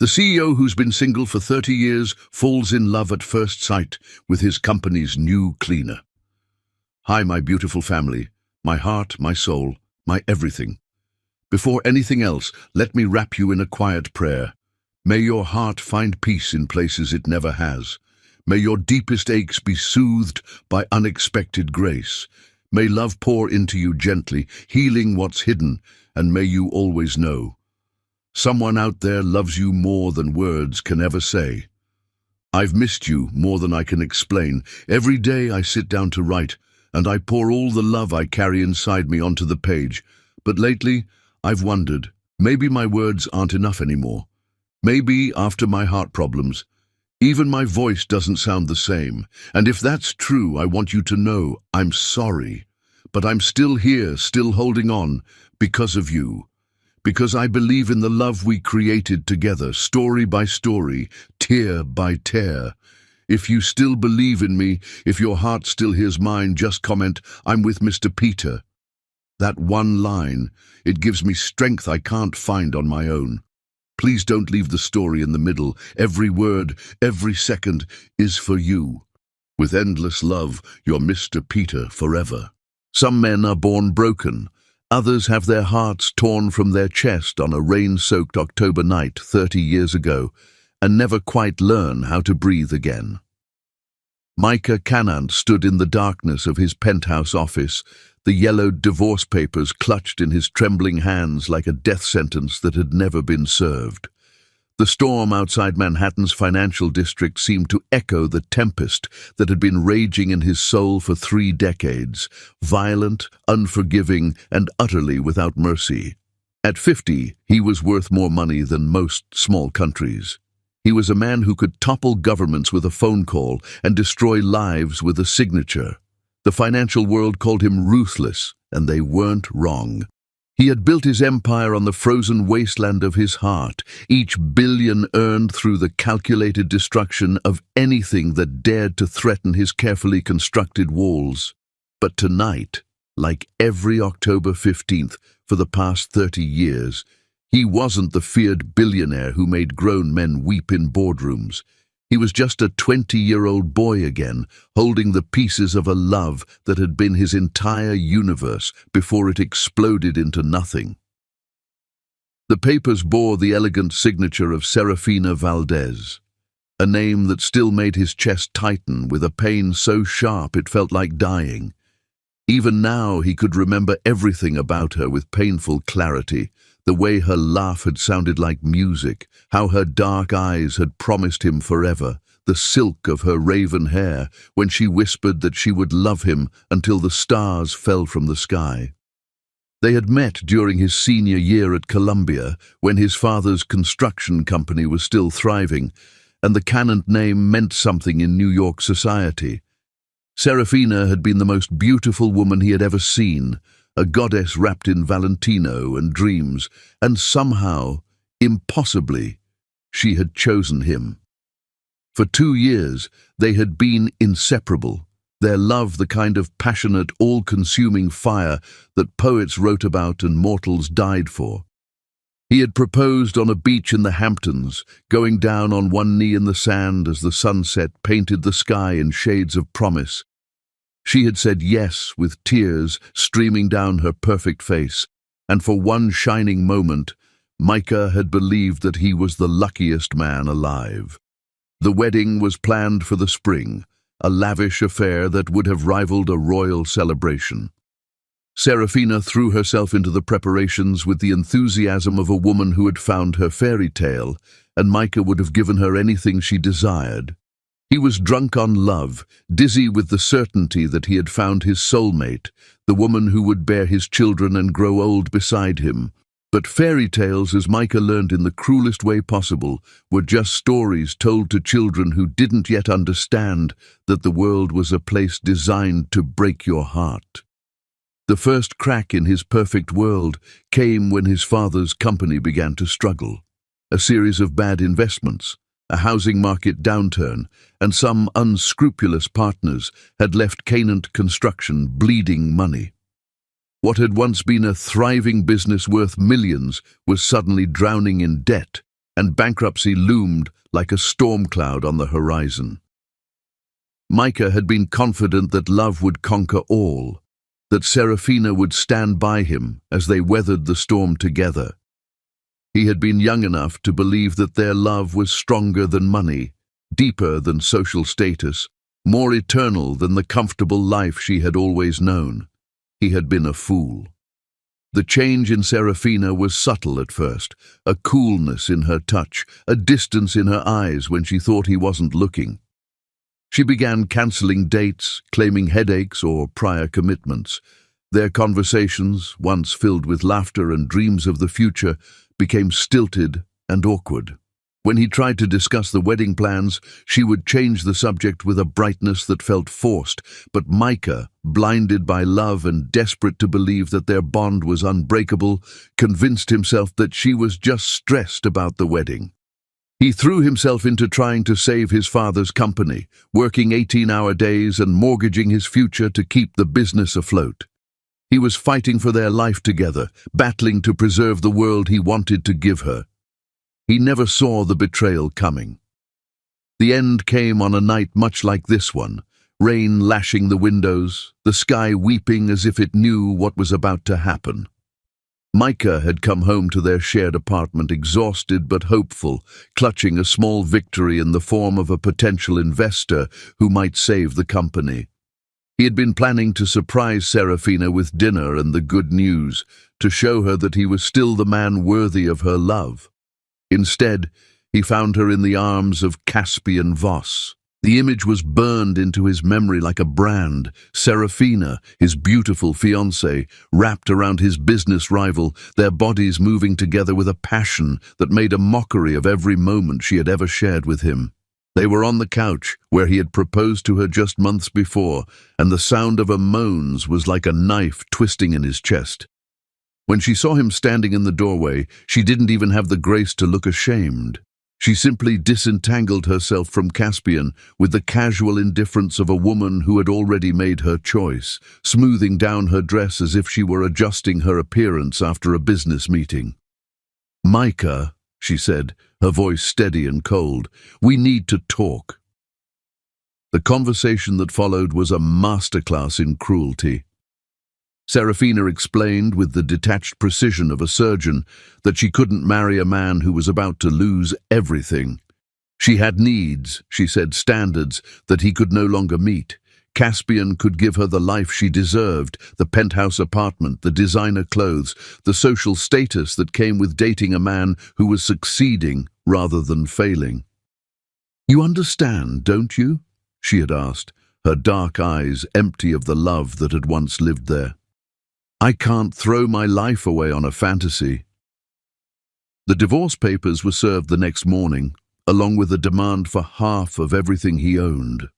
The CEO who's been single for 30 years falls in love at first sight with his company's new cleaner. Hi, my beautiful family, my heart, my soul, my everything. Before anything else, let me wrap you in a quiet prayer. May your heart find peace in places it never has. May your deepest aches be soothed by unexpected grace. May love pour into you gently, healing what's hidden, and may you always know. Someone out there loves you more than words can ever say. I've missed you more than I can explain. Every day I sit down to write, and I pour all the love I carry inside me onto the page. But lately, I've wondered, maybe my words aren't enough anymore. Maybe, after my heart problems, even my voice doesn't sound the same. And if that's true, I want you to know I'm sorry. But I'm still here, still holding on, because of you. Because I believe in the love we created together, story by story, tear by tear. If you still believe in me, if your heart still hears mine, just comment, I'm with Mr. Peter. That one line, it gives me strength I can't find on my own. Please don't leave the story in the middle. Every word, every second is for you. With endless love, your Mr. Peter forever. Some men are born broken. Others have their hearts torn from their chest on a rain-soaked October night 30 years ago and never quite learn how to breathe again. Micah Canant stood in the darkness of his penthouse office, the yellowed divorce papers clutched in his trembling hands like a death sentence that had never been served. The storm outside Manhattan's financial district seemed to echo the tempest that had been raging in his soul for 3 decades, violent, unforgiving, and utterly without mercy. At 50, he was worth more money than most small countries. He was a man who could topple governments with a phone call and destroy lives with a signature. The financial world called him ruthless, and they weren't wrong. He had built his empire on the frozen wasteland of his heart, each billion earned through the calculated destruction of anything that dared to threaten his carefully constructed walls. But tonight, like every October 15th for the past 30 years, he wasn't the feared billionaire who made grown men weep in boardrooms. He was just a 20-year-old boy again, holding the pieces of a love that had been his entire universe before it exploded into nothing. The papers bore the elegant signature of Serafina Valdez, a name that still made his chest tighten with a pain so sharp it felt like dying. Even now he could remember everything about her with painful clarity. The way her laugh had sounded like music, how her dark eyes had promised him forever, the silk of her raven hair when she whispered that she would love him until the stars fell from the sky. They had met during his senior year at Columbia, when his father's construction company was still thriving, and the Canant name meant something in New York society. Serafina had been the most beautiful woman he had ever seen, a goddess wrapped in Valentino and dreams, and somehow, impossibly, she had chosen him. For 2 years, they had been inseparable, their love the kind of passionate, all-consuming fire that poets wrote about and mortals died for. He had proposed on a beach in the Hamptons, going down on one knee in the sand as the sunset painted the sky in shades of promise. She had said yes with tears streaming down her perfect face, and for one shining moment, Micah had believed that he was the luckiest man alive. The wedding was planned for the spring, a lavish affair that would have rivaled a royal celebration. Serafina threw herself into the preparations with the enthusiasm of a woman who had found her fairy tale, and Micah would have given her anything she desired. He was drunk on love, dizzy with the certainty that he had found his soulmate, the woman who would bear his children and grow old beside him. But fairy tales, as Micah learned in the cruelest way possible, were just stories told to children who didn't yet understand that the world was a place designed to break your heart. The first crack in his perfect world came when his father's company began to struggle. A series of bad investments, a housing market downturn, and some unscrupulous partners had left Canant Construction bleeding money. What had once been a thriving business worth millions was suddenly drowning in debt, and bankruptcy loomed like a storm cloud on the horizon. Micah had been confident that love would conquer all, that Serafina would stand by him as they weathered the storm together. He had been young enough to believe that their love was stronger than money, deeper than social status, more eternal than the comfortable life she had always known. He had been a fool. The change in Serafina was subtle at first, a coolness in her touch, a distance in her eyes when she thought he wasn't looking. She began cancelling dates, claiming headaches or prior commitments. Their conversations, once filled with laughter and dreams of the future, became stilted and awkward. When he tried to discuss the wedding plans, she would change the subject with a brightness that felt forced, but Micah, blinded by love and desperate to believe that their bond was unbreakable, convinced himself that she was just stressed about the wedding. He threw himself into trying to save his father's company, working 18-hour days and mortgaging his future to keep the business afloat. He was fighting for their life together, battling to preserve the world he wanted to give her. He never saw the betrayal coming. The end came on a night much like this one, rain lashing the windows, the sky weeping as if it knew what was about to happen. Micah had come home to their shared apartment exhausted but hopeful, clutching a small victory in the form of a potential investor who might save the company. He had been planning to surprise Serafina with dinner and the good news, to show her that he was still the man worthy of her love. Instead, he found her in the arms of Caspian Voss. The image was burned into his memory like a brand. Serafina, his beautiful fiancée, wrapped around his business rival, their bodies moving together with a passion that made a mockery of every moment she had ever shared with him. They were on the couch, where he had proposed to her just months before, and the sound of her moans was like a knife twisting in his chest. When she saw him standing in the doorway, she didn't even have the grace to look ashamed. She simply disentangled herself from Caspian with the casual indifference of a woman who had already made her choice, smoothing down her dress as if she were adjusting her appearance after a business meeting. "Micah," she said, her voice steady and cold, "we need to talk." The conversation that followed was a masterclass in cruelty. Serafina explained with the detached precision of a surgeon that she couldn't marry a man who was about to lose everything. She had needs, she said, standards that he could no longer meet. Caspian could give her the life she deserved, the penthouse apartment, the designer clothes, the social status that came with dating a man who was succeeding rather than failing. "You understand, don't you?" she had asked, her dark eyes empty of the love that had once lived there. "I can't throw my life away on a fantasy." The divorce papers were served the next morning, along with a demand for half of everything he owned.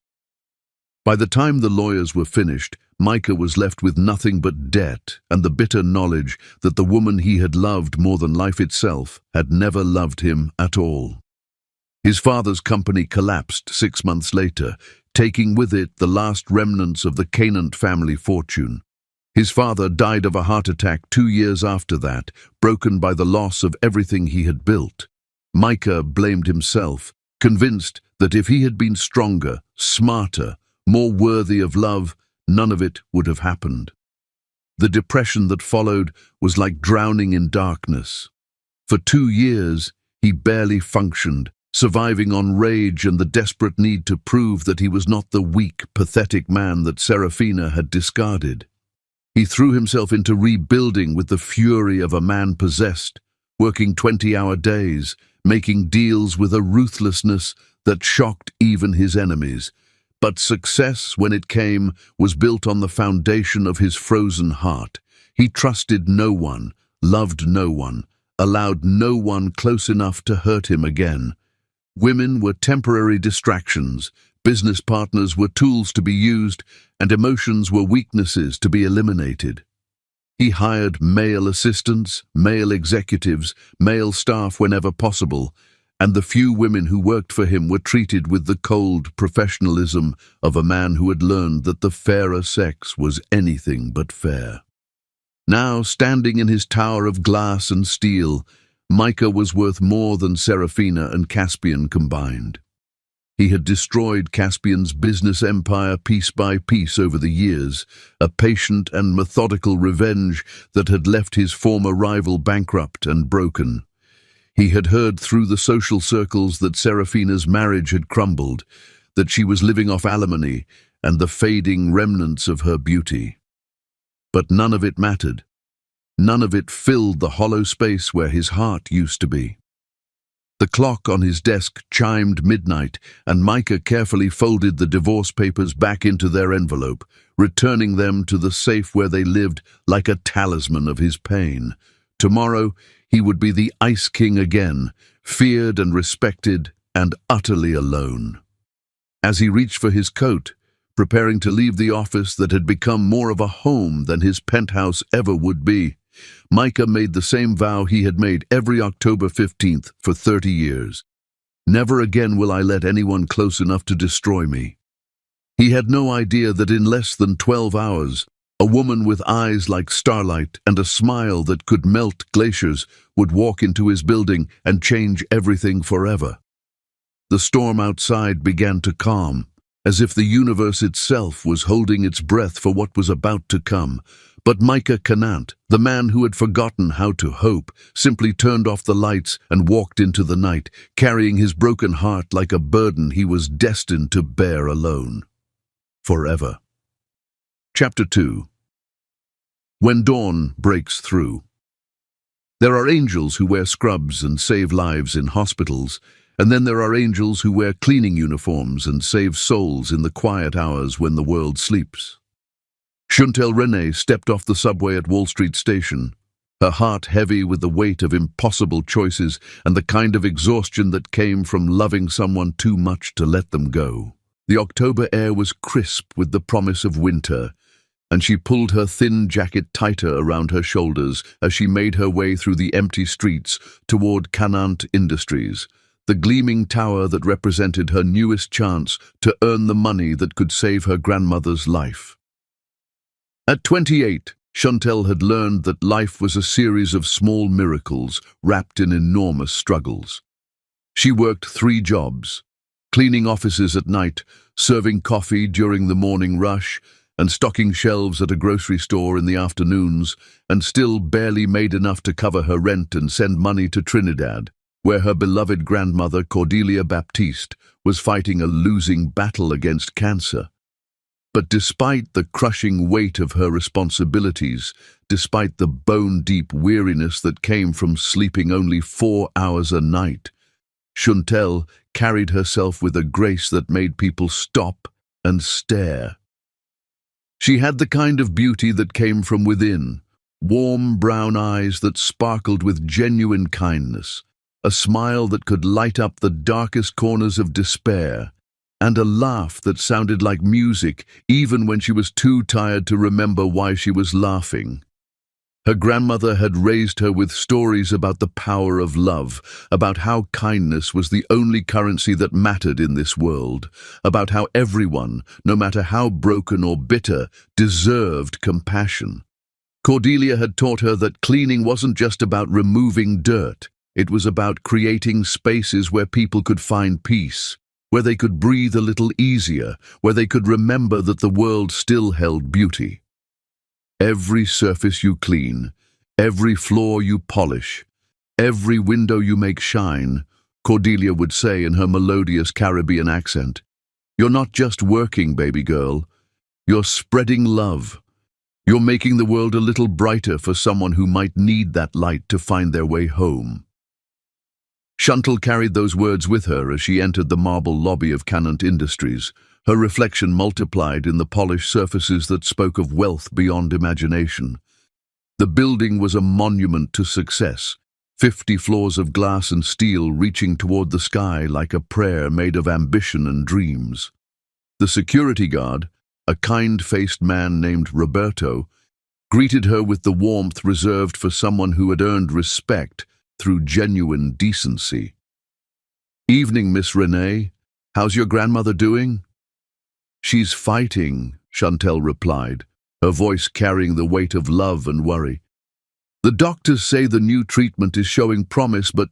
By the time the lawyers were finished, Micah was left with nothing but debt and the bitter knowledge that the woman he had loved more than life itself had never loved him at all. His father's company collapsed 6 months later, taking with it the last remnants of the Canant family fortune. His father died of a heart attack 2 years after that, broken by the loss of everything he had built. Micah blamed himself, convinced that if he had been stronger, smarter, more worthy of love, none of it would have happened. The depression that followed was like drowning in darkness. For 2 years, he barely functioned, surviving on rage and the desperate need to prove that he was not the weak, pathetic man that Serafina had discarded. He threw himself into rebuilding with the fury of a man possessed, working 20-hour days, making deals with a ruthlessness that shocked even his enemies. But success, when it came, was built on the foundation of his frozen heart. He trusted no one, loved no one, allowed no one close enough to hurt him again. Women were temporary distractions, business partners were tools to be used, and emotions were weaknesses to be eliminated. He hired male assistants, male executives, male staff whenever possible, and the few women who worked for him were treated with the cold professionalism of a man who had learned that the fairer sex was anything but fair. Now, standing in his tower of glass and steel, Micah was worth more than Serafina and Caspian combined. He had destroyed Caspian's business empire piece by piece over the years, a patient and methodical revenge that had left his former rival bankrupt and broken. He had heard through the social circles that Serafina's marriage had crumbled, that she was living off alimony and the fading remnants of her beauty. But none of it mattered. None of it filled the hollow space where his heart used to be. The clock on his desk chimed midnight, and Micah carefully folded the divorce papers back into their envelope, returning them to the safe where they lived like a talisman of his pain. Tomorrow, he would be the Ice King again, feared and respected and utterly alone. As he reached for his coat, preparing to leave the office that had become more of a home than his penthouse ever would be, Micah made the same vow he had made every October 15th for 30 years. Never again will I let anyone close enough to destroy me. He had no idea that in less than 12 hours, a woman with eyes like starlight and a smile that could melt glaciers would walk into his building and change everything forever. The storm outside began to calm, as if the universe itself was holding its breath for what was about to come. But Micah Canant, the man who had forgotten how to hope, simply turned off the lights and walked into the night, carrying his broken heart like a burden he was destined to bear alone. Forever. Chapter 2. When Dawn Breaks Through. There are angels who wear scrubs and save lives in hospitals, and then there are angels who wear cleaning uniforms and save souls in the quiet hours when the world sleeps. Chantal Renee stepped off the subway at Wall Street Station, her heart heavy with the weight of impossible choices and the kind of exhaustion that came from loving someone too much to let them go. The October air was crisp with the promise of winter, and she pulled her thin jacket tighter around her shoulders as she made her way through the empty streets toward Canant Industries, the gleaming tower that represented her newest chance to earn the money that could save her grandmother's life. At 28, Chantal had learned that life was a series of small miracles wrapped in enormous struggles. She worked 3 jobs, cleaning offices at night, serving coffee during the morning rush, and stocking shelves at a grocery store in the afternoons, and still barely made enough to cover her rent and send money to Trinidad, where her beloved grandmother Cordelia Baptiste was fighting a losing battle against cancer. But despite the crushing weight of her responsibilities, despite the bone-deep weariness that came from sleeping only 4 hours a night, Chantal carried herself with a grace that made people stop and stare. She had the kind of beauty that came from within, warm brown eyes that sparkled with genuine kindness, a smile that could light up the darkest corners of despair, and a laugh that sounded like music even when she was too tired to remember why she was laughing. Her grandmother had raised her with stories about the power of love, about how kindness was the only currency that mattered in this world, about how everyone, no matter how broken or bitter, deserved compassion. Cordelia had taught her that cleaning wasn't just about removing dirt. It was about creating spaces where people could find peace, where they could breathe a little easier, where they could remember that the world still held beauty. Every surface you clean, every floor you polish, every window you make shine, Cordelia would say in her melodious Caribbean accent. You're not just working, baby girl. You're spreading love. You're making the world a little brighter for someone who might need that light to find their way home. Chantal carried those words with her as she entered the marble lobby of Canant Industries, her reflection multiplied in the polished surfaces that spoke of wealth beyond imagination. The building was a monument to success, 50 floors of glass and steel reaching toward the sky like a prayer made of ambition and dreams. The security guard, a kind-faced man named Roberto, greeted her with the warmth reserved for someone who had earned respect through genuine decency. "Evening, Miss Renee. How's your grandmother doing?" "She's fighting," Chantal replied, her voice carrying the weight of love and worry. The doctors say the new treatment is showing promise, but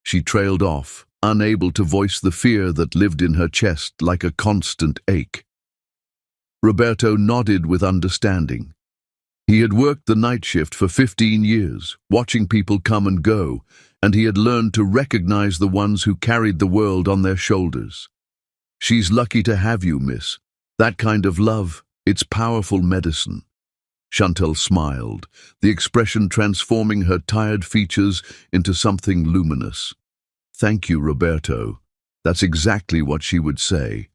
she trailed off, unable to voice the fear that lived in her chest like a constant ache. Roberto nodded with understanding. He had worked the night shift for 15 years, watching people come and go, and he had learned to recognize the ones who carried the world on their shoulders. "She's lucky to have you, miss. That kind of love, it's powerful medicine." Chantal smiled, the expression transforming her tired features into something luminous. "Thank you, Roberto." That's exactly what she would say.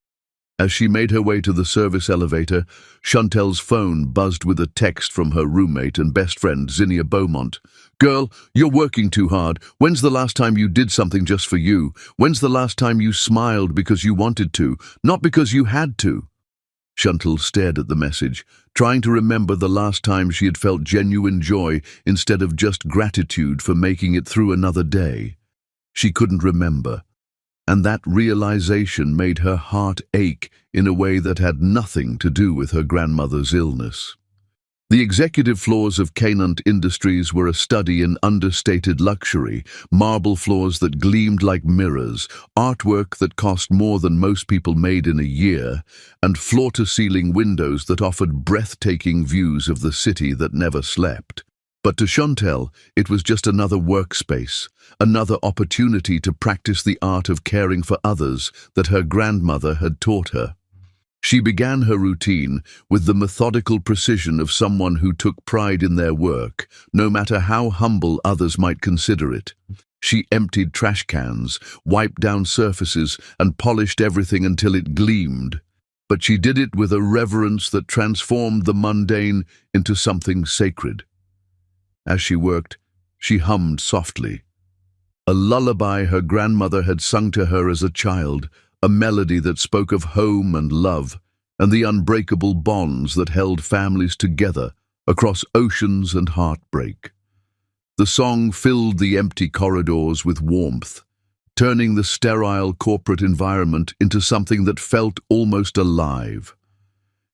As she made her way to the service elevator, Chantal's phone buzzed with a text from her roommate and best friend, Zinnia Beaumont. "Girl, you're working too hard. When's the last time you did something just for you? When's the last time you smiled because you wanted to, not because you had to?" Chantal stared at the message, trying to remember the last time she had felt genuine joy instead of just gratitude for making it through another day. She couldn't remember, and that realization made her heart ache in a way that had nothing to do with her grandmother's illness. The executive floors of Canant Industries were a study in understated luxury, marble floors that gleamed like mirrors, artwork that cost more than most people made in a year, and floor-to-ceiling windows that offered breathtaking views of the city that never slept. But to Chantal, it was just another workspace, another opportunity to practice the art of caring for others that her grandmother had taught her. She began her routine with the methodical precision of someone who took pride in their work, no matter how humble others might consider it. She emptied trash cans, wiped down surfaces, and polished everything until it gleamed. But she did it with a reverence that transformed the mundane into something sacred. As she worked, she hummed softly. A lullaby her grandmother had sung to her as a child, a melody that spoke of home and love, and the unbreakable bonds that held families together across oceans and heartbreak. The song filled the empty corridors with warmth, turning the sterile corporate environment into something that felt almost alive.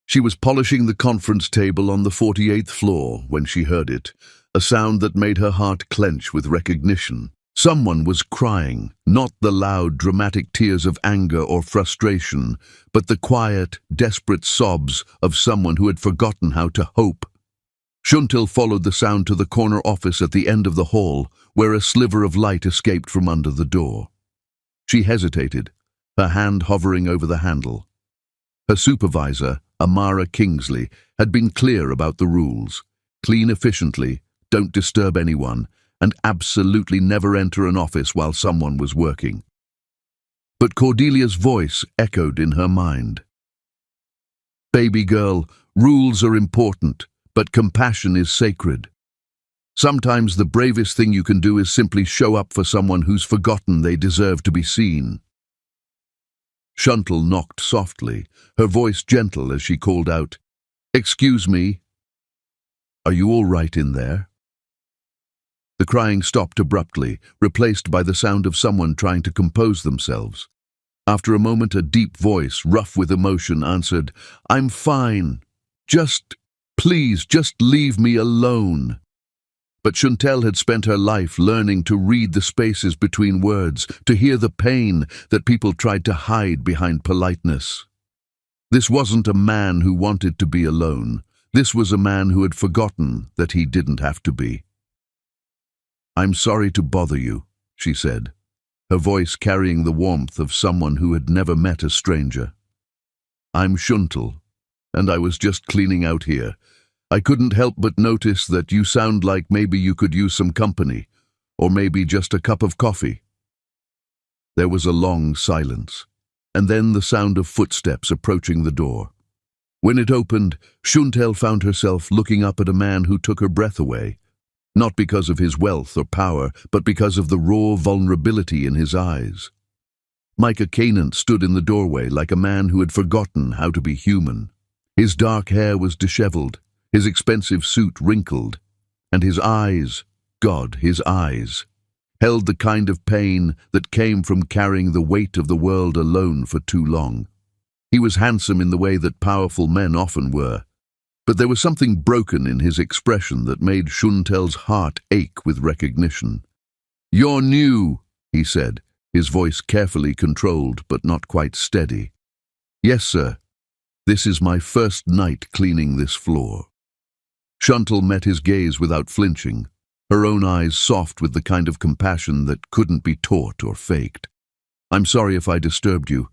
She was polishing the conference table on the 48th floor when she heard it, a sound that made her heart clench with recognition. Someone was crying, not the loud, dramatic tears of anger or frustration, but the quiet, desperate sobs of someone who had forgotten how to hope. Chantal followed the sound to the corner office at the end of the hall, where a sliver of light escaped from under the door. She hesitated, her hand hovering over the handle. Her supervisor, Amara Kingsley, had been clear about the rules. Clean efficiently, don't disturb anyone, and absolutely never enter an office while someone was working. But Cordelia's voice echoed in her mind. "Baby girl, rules are important, but compassion is sacred. Sometimes the bravest thing you can do is simply show up for someone who's forgotten they deserve to be seen." Chantal knocked softly, her voice gentle as she called out, "Excuse me. Are you all right in there?" The crying stopped abruptly, replaced by the sound of someone trying to compose themselves. After a moment, a deep voice, rough with emotion, answered, "I'm fine. Please, just leave me alone." But Chantal had spent her life learning to read the spaces between words, to hear the pain that people tried to hide behind politeness. This wasn't a man who wanted to be alone. This was a man who had forgotten that he didn't have to be. "I'm sorry to bother you," she said, her voice carrying the warmth of someone who had never met a stranger. "I'm Chantal, and I was just cleaning out here. I couldn't help but notice that you sound like maybe you could use some company, or maybe just a cup of coffee." There was a long silence, and then the sound of footsteps approaching the door. When it opened, Chantal found herself looking up at a man who took her breath away. Not because of his wealth or power, but because of the raw vulnerability in his eyes. Micah Canant stood in the doorway like a man who had forgotten how to be human. His dark hair was disheveled, his expensive suit wrinkled, and his eyes, God, his eyes, held the kind of pain that came from carrying the weight of the world alone for too long. He was handsome in the way that powerful men often were, But there was something broken in his expression that made Shuntel's heart ache with recognition. "You're new," he said, his voice carefully controlled but not quite steady. "Yes, sir. This is my first night cleaning this floor." Shuntel met his gaze without flinching, her own eyes soft with the kind of compassion that couldn't be taught or faked. "I'm sorry if I disturbed you.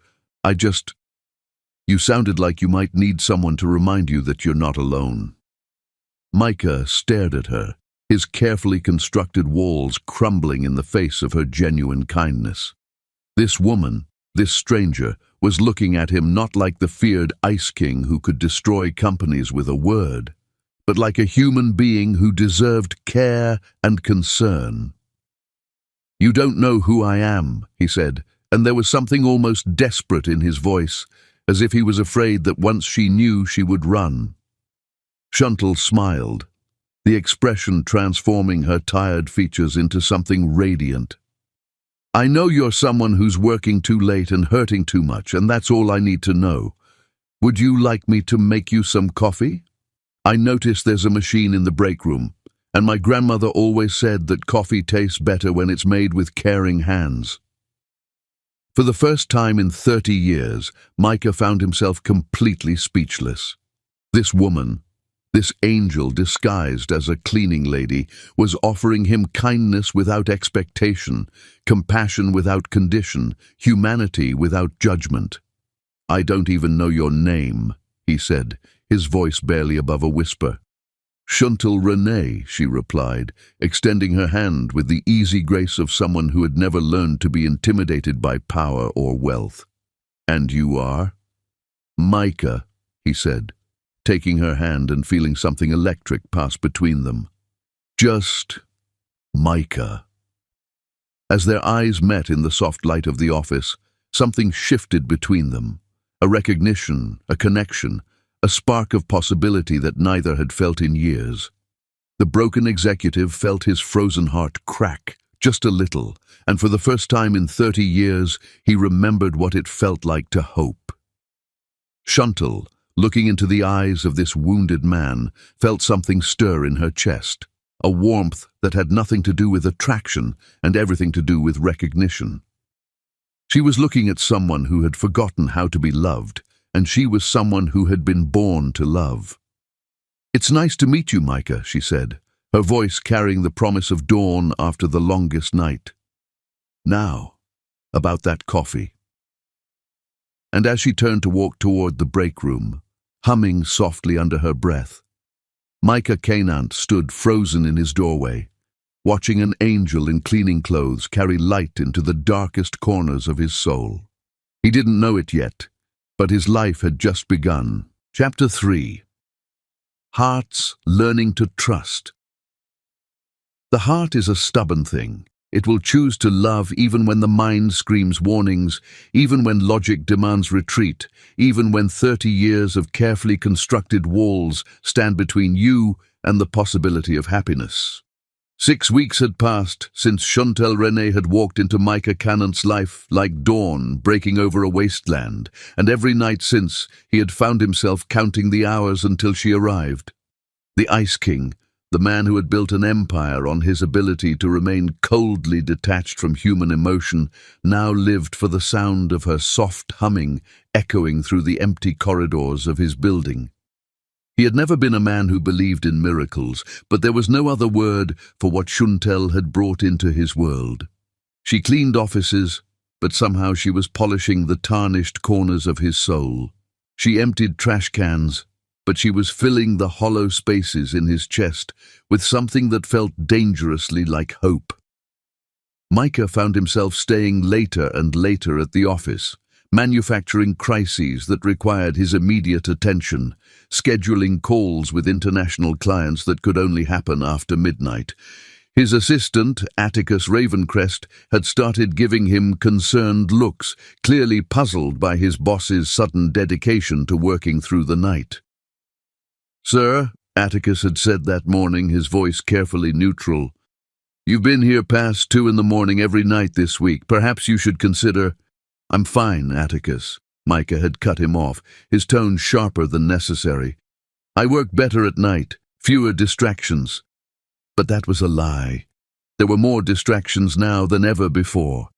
You sounded like you might need someone to remind you that you're not alone." Micah stared at her, his carefully constructed walls crumbling in the face of her genuine kindness. This woman, this stranger, was looking at him not like the feared Ice King who could destroy companies with a word, but like a human being who deserved care and concern. "You don't know who I am," he said, and there was something almost desperate in his voice, as if he was afraid that once she knew she would run. Shuntel smiled, the expression transforming her tired features into something radiant. "I know you're someone who's working too late and hurting too much, and that's all I need to know. Would you like me to make you some coffee? I noticed there's a machine in the break room, and my grandmother always said that coffee tastes better when it's made with caring hands." For the first time in 30 years, Micah found himself completely speechless. This woman, this angel disguised as a cleaning lady, was offering him kindness without expectation, compassion without condition, humanity without judgment. "I don't even know your name," he said, his voice barely above a whisper. "Shuntel Renee," she replied, extending her hand with the easy grace of someone who had never learned to be intimidated by power or wealth. "And you are?" "Micah," he said, taking her hand and feeling something electric pass between them. "Just Micah." As their eyes met in the soft light of the office, something shifted between them. A recognition, a connection, a spark of possibility that neither had felt in years. The broken executive felt his frozen heart crack, just a little, and for the first time in 30 years, he remembered what it felt like to hope. Shuntel, looking into the eyes of this wounded man, felt something stir in her chest, a warmth that had nothing to do with attraction and everything to do with recognition. She was looking at someone who had forgotten how to be loved, and she was someone who had been born to love. "It's nice to meet you, Micah," she said, her voice carrying the promise of dawn after the longest night. "Now, about that coffee." And as she turned to walk toward the break room, humming softly under her breath, Micah Canant stood frozen in his doorway, watching an angel in cleaning clothes carry light into the darkest corners of his soul. He didn't know it yet, but his life had just begun. Chapter 3. Hearts Learning to Trust. The heart is a stubborn thing. It will choose to love even when the mind screams warnings, even when logic demands retreat, even when 30 years of carefully constructed walls stand between you and the possibility of happiness. 6 weeks had passed since Shuntel Renee had walked into Micah Canant's life like dawn breaking over a wasteland, and every night since he had found himself counting the hours until she arrived. The Ice King, the man who had built an empire on his ability to remain coldly detached from human emotion, now lived for the sound of her soft humming echoing through the empty corridors of his building. He had never been a man who believed in miracles, but there was no other word for what Shuntel had brought into his world. She cleaned offices, but somehow she was polishing the tarnished corners of his soul. She emptied trash cans, but she was filling the hollow spaces in his chest with something that felt dangerously like hope. Micah found himself staying later and later at the office, manufacturing crises that required his immediate attention, scheduling calls with international clients that could only happen after midnight. His assistant, Atticus Ravencrest, had started giving him concerned looks, clearly puzzled by his boss's sudden dedication to working through the night. "Sir," Atticus had said that morning, his voice carefully neutral, "you've been here past 2 in the morning every night this week. Perhaps you should consider—" "I'm fine, Atticus," Micah had cut him off, his tone sharper than necessary. I work better at night, fewer distractions. But that was a lie. There were more distractions now than ever before.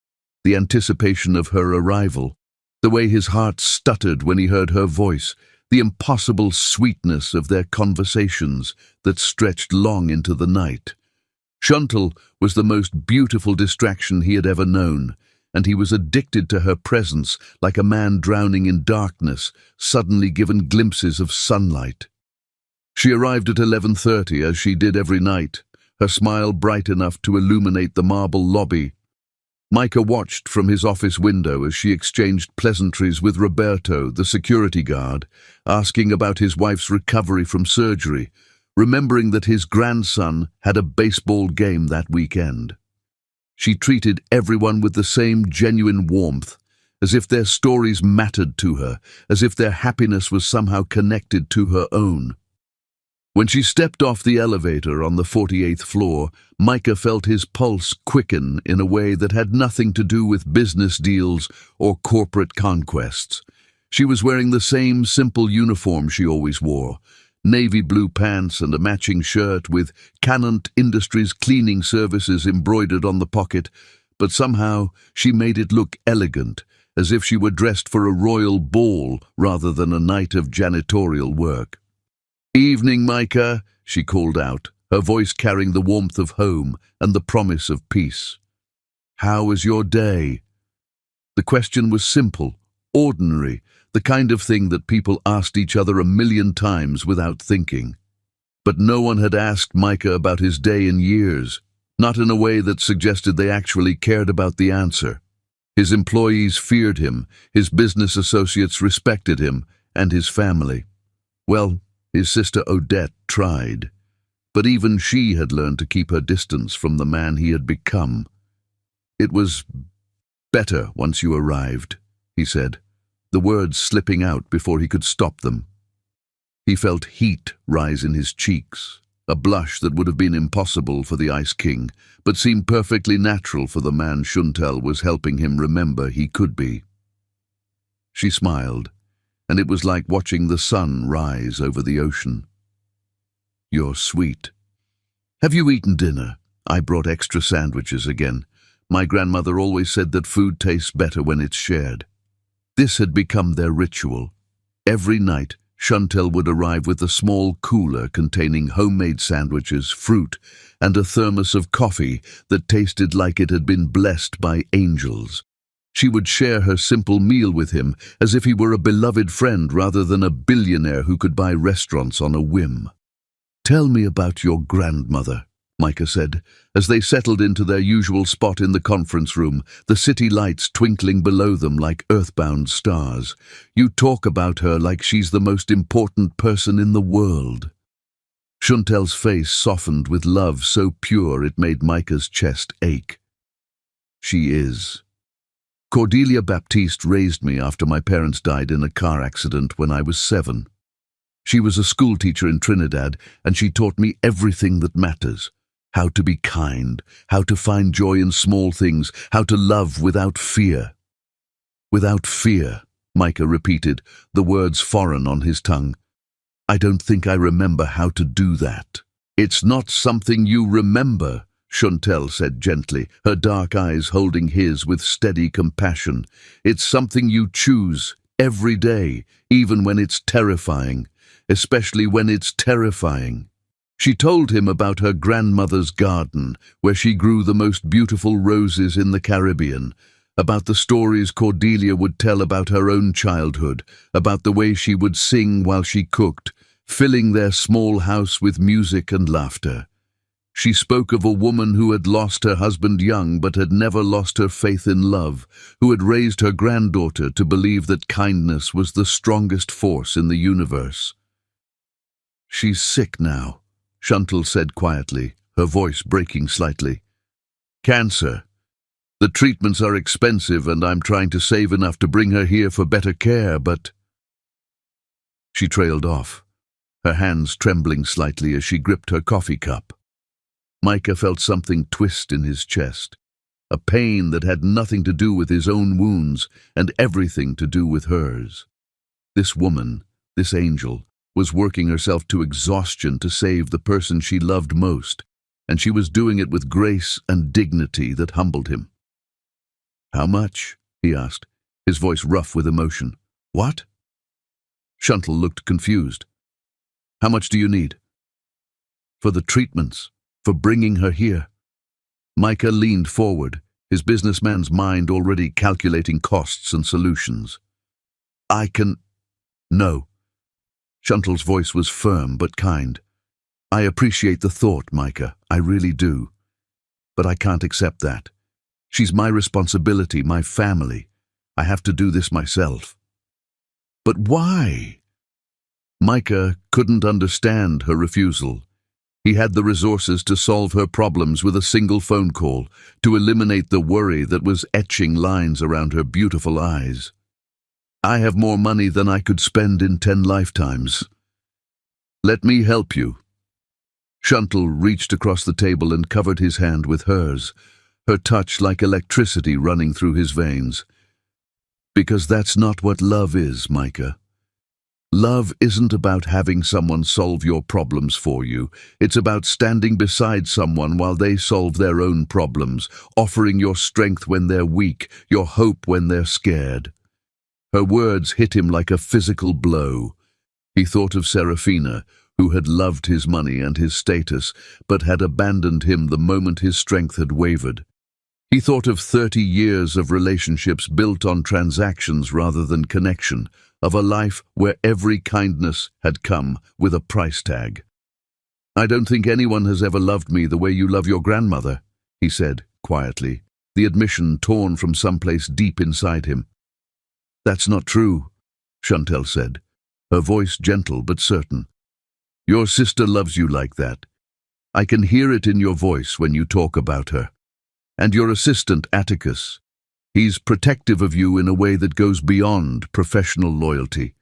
The anticipation of her arrival, the way his heart stuttered when he heard her voice, the impossible sweetness of their conversations that stretched long into the night. Chantal was the most beautiful distraction he had ever known, and he was addicted to her presence like a man drowning in darkness, suddenly given glimpses of sunlight. She arrived at 11:30 as she did every night, her smile bright enough to illuminate the marble lobby. Micah watched from his office window as she exchanged pleasantries with Roberto, the security guard, asking about his wife's recovery from surgery, remembering that his grandson had a baseball game that weekend. She treated everyone with the same genuine warmth, as if their stories mattered to her, as if their happiness was somehow connected to her own. When she stepped off the elevator on the 48th floor, Micah felt his pulse quicken in a way that had nothing to do with business deals or corporate conquests. She was wearing the same simple uniform she always wore, navy blue pants and a matching shirt with Canant Industries cleaning services embroidered on the pocket, but somehow she made it look elegant, as if she were dressed for a royal ball rather than a night of janitorial work. "Evening, Micah," she called out, her voice carrying the warmth of home and the promise of peace. "How was your day?" The question was simple, ordinary, the kind of thing that people asked each other a million times without thinking. But no one had asked Micah about his day in years, not in a way that suggested they actually cared about the answer. His employees feared him, his business associates respected him, and his family. Well, his sister Odette tried, but even she had learned to keep her distance from the man he had become. "It was better once you arrived," he said, the words slipping out before he could stop them. He felt heat rise in his cheeks, a blush that would have been impossible for the Ice King, but seemed perfectly natural for the man Chantal was helping him remember he could be. She smiled, and it was like watching the sun rise over the ocean. "You're sweet. Have you eaten dinner?" I brought extra sandwiches again. My grandmother always said that food tastes better when it's shared. This had become their ritual. Every night, Chantal would arrive with a small cooler containing homemade sandwiches, fruit, and a thermos of coffee that tasted like it had been blessed by angels. She would share her simple meal with him as if he were a beloved friend rather than a billionaire who could buy restaurants on a whim. "Tell me about your grandmother," Micah said, as they settled into their usual spot in the conference room, the city lights twinkling below them like earthbound stars. "You talk about her like she's the most important person in the world." Chantal's face softened with love so pure it made Micah's chest ache. "She is. Cordelia Baptiste raised me after my parents died in a car accident when I was 7. She was a schoolteacher in Trinidad, and she taught me everything that matters. How to be kind, how to find joy in small things, how to love without fear." "Without fear," Micah repeated, the words foreign on his tongue. "I don't think I remember how to do that." "It's not something you remember," Chantal said gently, her dark eyes holding his with steady compassion. "It's something you choose every day, even when it's terrifying, especially when it's terrifying." She told him about her grandmother's garden, where she grew the most beautiful roses in the Caribbean, about the stories Cordelia would tell about her own childhood, about the way she would sing while she cooked, filling their small house with music and laughter. She spoke of a woman who had lost her husband young but had never lost her faith in love, who had raised her granddaughter to believe that kindness was the strongest force in the universe. "She's sick now," Chantal said quietly, her voice breaking slightly. "Cancer. The treatments are expensive and I'm trying to save enough to bring her here for better care, but—" She trailed off, her hands trembling slightly as she gripped her coffee cup. Micah felt something twist in his chest, a pain that had nothing to do with his own wounds and everything to do with hers. This woman, this angel, was working herself to exhaustion to save the person she loved most, and she was doing it with grace and dignity that humbled him. "How much?" he asked, his voice rough with emotion. "What?" Shuntel looked confused. "How much do you need?" "For the treatments, for bringing her here." Micah leaned forward, his businessman's mind already calculating costs and solutions. "I can—" "No." Shuntel's voice was firm but kind. "I appreciate the thought, Micah, I really do. But I can't accept that. She's my responsibility, my family. I have to do this myself." "But why?" Micah couldn't understand her refusal. He had the resources to solve her problems with a single phone call, to eliminate the worry that was etching lines around her beautiful eyes. "I have more money than I could spend in 10 lifetimes. Let me help you." Shuntel reached across the table and covered his hand with hers, her touch like electricity running through his veins. "Because that's not what love is, Micah. Love isn't about having someone solve your problems for you. It's about standing beside someone while they solve their own problems, offering your strength when they're weak, your hope when they're scared." Her words hit him like a physical blow. He thought of Serafina, who had loved his money and his status, but had abandoned him the moment his strength had wavered. He thought of 30 years of relationships built on transactions rather than connection, of a life where every kindness had come with a price tag. "I don't think anyone has ever loved me the way you love your grandmother," he said quietly, the admission torn from someplace deep inside him. "That's not true," Shuntel said, her voice gentle but certain. "Your sister loves you like that. I can hear it in your voice when you talk about her. And your assistant, Atticus, he's protective of you in a way that goes beyond professional loyalty."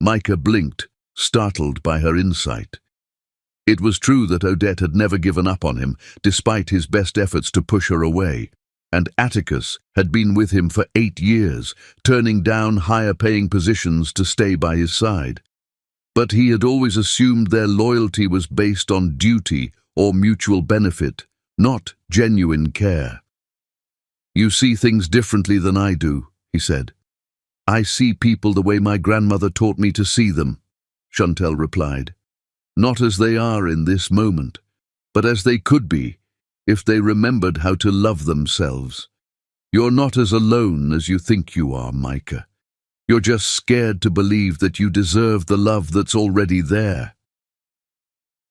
Micah blinked, startled by her insight. It was true that Odette had never given up on him, despite his best efforts to push her away, and Atticus had been with him for 8 years, turning down higher-paying positions to stay by his side. But he had always assumed their loyalty was based on duty or mutual benefit, not genuine care. "You see things differently than I do," he said. "I see people the way my grandmother taught me to see them," Shuntel replied. "Not as they are in this moment, but as they could be, if they remembered how to love themselves. You're not as alone as you think you are, Micah. You're just scared to believe that you deserve the love that's already there."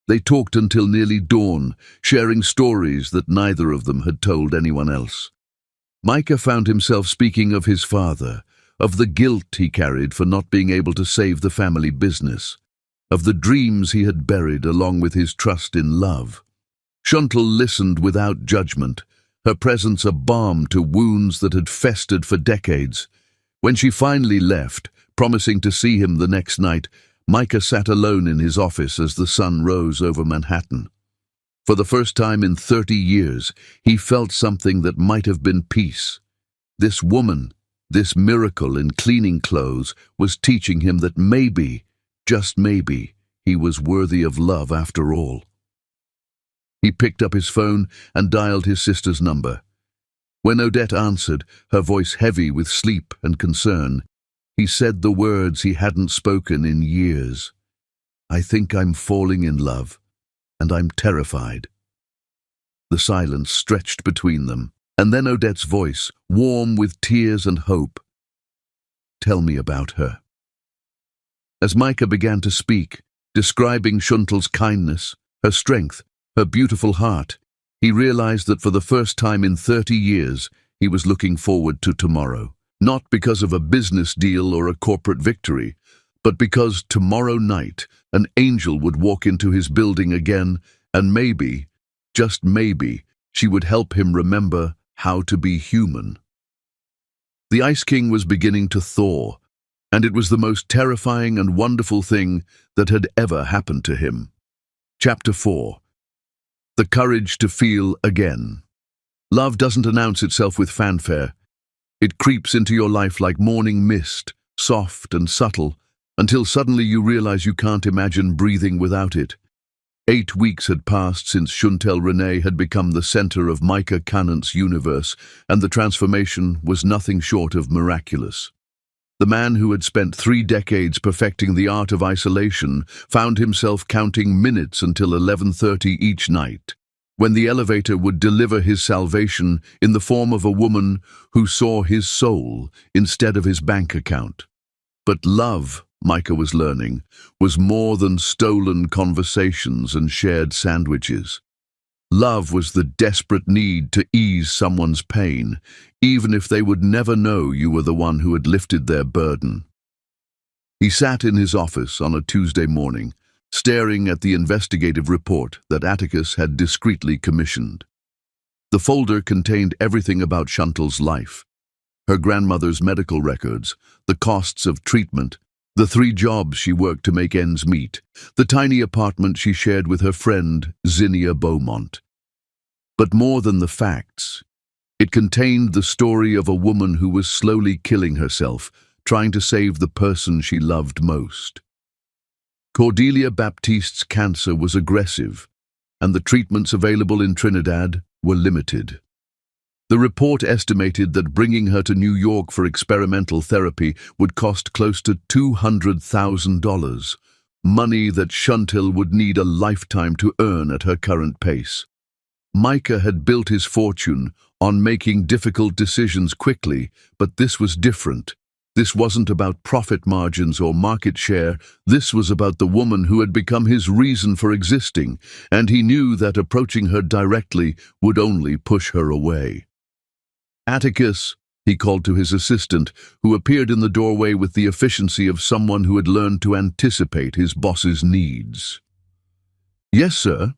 They talked until nearly dawn, sharing stories that neither of them had told anyone else. Micah found himself speaking of his father, of the guilt he carried for not being able to save the family business, of the dreams he had buried along with his trust in love. Shuntel listened without judgment, her presence a balm to wounds that had festered for decades. When she finally left, promising to see him the next night, Micah sat alone in his office as the sun rose over Manhattan. For the first time in 30 years, he felt something that might have been peace. This woman, this miracle in cleaning clothes, was teaching him that maybe, just maybe, he was worthy of love after all. He picked up his phone and dialed his sister's number. When Odette answered, her voice heavy with sleep and concern, he said the words he hadn't spoken in years. "I think I'm falling in love, and I'm terrified." The silence stretched between them, and then Odette's voice, warm with tears and hope. "Tell me about her." As Micah began to speak, describing Shuntel's kindness, her strength, her beautiful heart, he realized that for the first time in 30 years, he was looking forward to tomorrow. Not because of a business deal or a corporate victory, but because tomorrow night an angel would walk into his building again, and maybe, just maybe, she would help him remember how to be human. The Ice King was beginning to thaw, and it was the most terrifying and wonderful thing that had ever happened to him. Chapter 4. The Courage to Feel Again. Love doesn't announce itself with fanfare. It creeps into your life like morning mist, soft and subtle, until suddenly you realize you can't imagine breathing without it. 8 weeks had passed since Chantal Renee had become the center of Micah Cannant's universe, and the transformation was nothing short of miraculous. The man who had spent 3 decades perfecting the art of isolation found himself counting minutes until 11:30 each night, when the elevator would deliver his salvation in the form of a woman who saw his soul instead of his bank account. But love, Micah was learning, was more than stolen conversations and shared sandwiches. Love was the desperate need to ease someone's pain, even if they would never know you were the one who had lifted their burden. He sat in his office on a Tuesday morning, staring at the investigative report that Atticus had discreetly commissioned. The folder contained everything about Chantal's life: her grandmother's medical records, the costs of treatment, the 3 jobs she worked to make ends meet, the tiny apartment she shared with her friend, Zinnia Beaumont. But more than the facts, it contained the story of a woman who was slowly killing herself, trying to save the person she loved most. Cordelia Baptiste's cancer was aggressive, and the treatments available in Trinidad were limited. The report estimated that bringing her to New York for experimental therapy would cost close to $200,000, money that Chantal would need a lifetime to earn at her current pace. Micah had built his fortune on making difficult decisions quickly, but this was different. This wasn't about profit margins or market share. This was about the woman who had become his reason for existing, and he knew that approaching her directly would only push her away. "Atticus," he called to his assistant, who appeared in the doorway with the efficiency of someone who had learned to anticipate his boss's needs. "Yes, sir.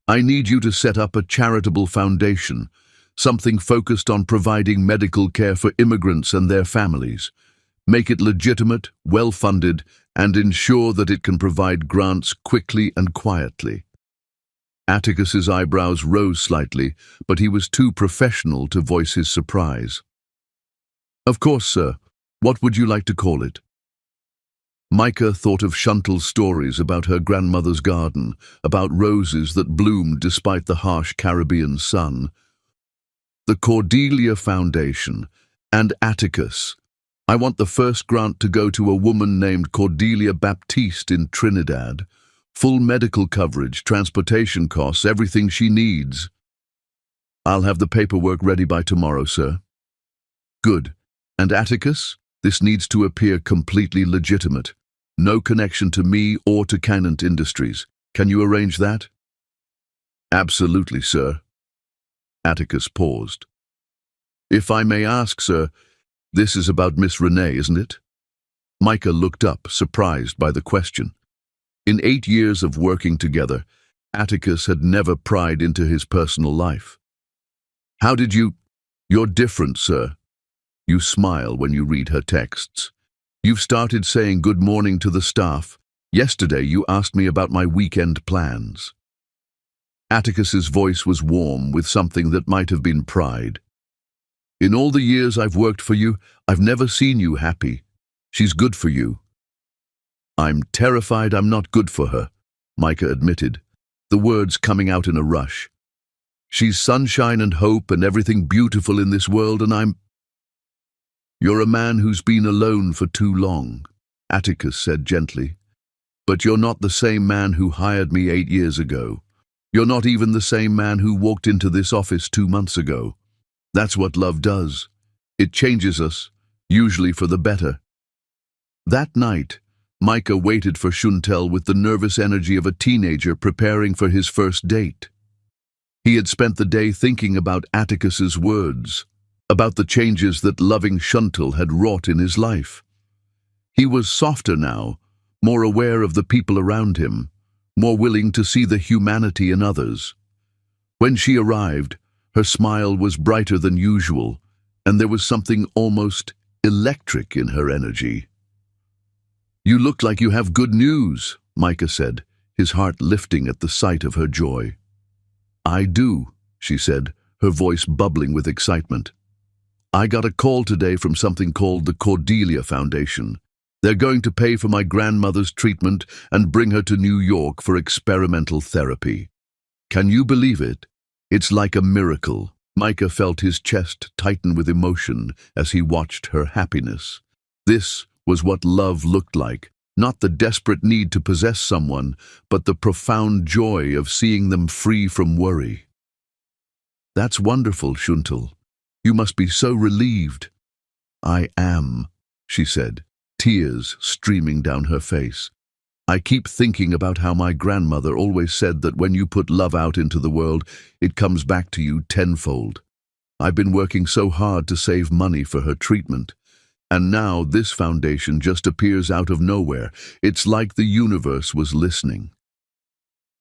I need you to set up a charitable foundation, something focused on providing medical care for immigrants and their families. Make it legitimate, well-funded, and ensure that it can provide grants quickly and quietly." Atticus's eyebrows rose slightly, but he was too professional to voice his surprise. "Of course, sir. What would you like to call it?" Micah thought of Chantal's stories about her grandmother's garden, about roses that bloomed despite the harsh Caribbean sun. The Cordelia Foundation, and Atticus. I want the first grant to go to a woman named Cordelia Baptiste in Trinidad. Full medical coverage, transportation costs, everything she needs. I'll have the paperwork ready by tomorrow, sir. Good. And Atticus? This needs to appear completely legitimate. No connection to me or to Cannant Industries. Can you arrange that? Absolutely, sir. Atticus paused. If I may ask, sir, this is about Miss Renee, isn't it? Micah looked up, surprised by the question. In 8 years of working together, Atticus had never pried into his personal life. How did you... You're different, sir. You smile when you read her texts. You've started saying good morning to the staff. Yesterday you asked me about my weekend plans. Atticus's voice was warm with something that might have been pride. In all the years I've worked for you, I've never seen you happy. She's good for you. I'm terrified I'm not good for her, Micah admitted, the words coming out in a rush. She's sunshine and hope and everything beautiful in this world, and I'm... You're a man who's been alone for too long, Atticus said gently. But you're not the same man who hired me 8 years ago. You're not even the same man who walked into this office 2 months ago. That's what love does. It changes us, usually for the better. That night, Micah waited for Chantal with the nervous energy of a teenager preparing for his first date. He had spent the day thinking about Atticus's words, about the changes that loving Chantal had wrought in his life. He was softer now, more aware of the people around him, more willing to see the humanity in others. When she arrived, her smile was brighter than usual, and there was something almost electric in her energy. You look like you have good news, Micah said, his heart lifting at the sight of her joy. I do, she said, her voice bubbling with excitement. I got a call today from something called the Cordelia Foundation. They're going to pay for my grandmother's treatment and bring her to New York for experimental therapy. Can you believe it? It's like a miracle. Micah felt his chest tighten with emotion as he watched her happiness. This was what love looked like, not the desperate need to possess someone, but the profound joy of seeing them free from worry. That's wonderful, Shuntal. You must be so relieved. I am, she said, tears streaming down her face. I keep thinking about how my grandmother always said that when you put love out into the world, it comes back to you tenfold. I've been working so hard to save money for her treatment, and now this foundation just appears out of nowhere. It's like the universe was listening.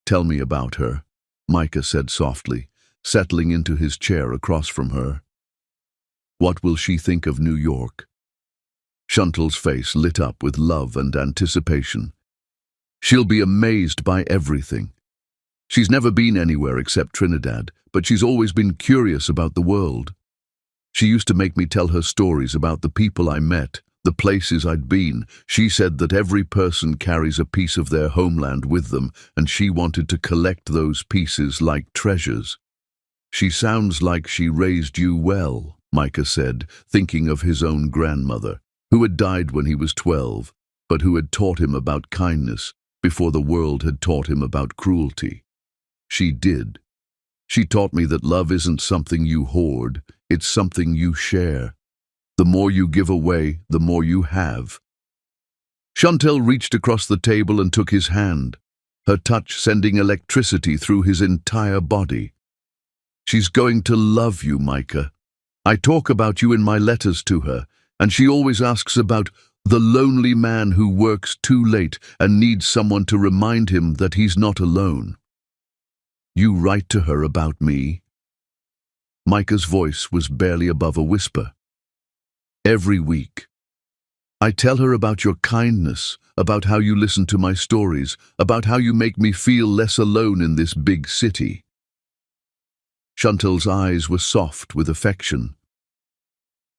Tell me about her, Micah said softly, settling into his chair across from her. What will she think of New York? Shuntal's face lit up with love and anticipation. She'll be amazed by everything. She's never been anywhere except Trinidad, but she's always been curious about the world. She used to make me tell her stories about the people I met, the places I'd been. She said that every person carries a piece of their homeland with them, and she wanted to collect those pieces like treasures. She sounds like she raised you well, Micah said, thinking of his own grandmother, who had died when he was 12, but who had taught him about kindness before the world had taught him about cruelty. She did. She taught me that love isn't something you hoard, it's something you share. The more you give away, the more you have. Shuntal reached across the table and took his hand, her touch sending electricity through his entire body. She's going to love you, Micah. I talk about you in my letters to her, and she always asks about the lonely man who works too late and needs someone to remind him that he's not alone. You write to her about me? Micah's voice was barely above a whisper. Every week. I tell her about your kindness, about how you listen to my stories, about how you make me feel less alone in this big city. Shuntal's eyes were soft with affection.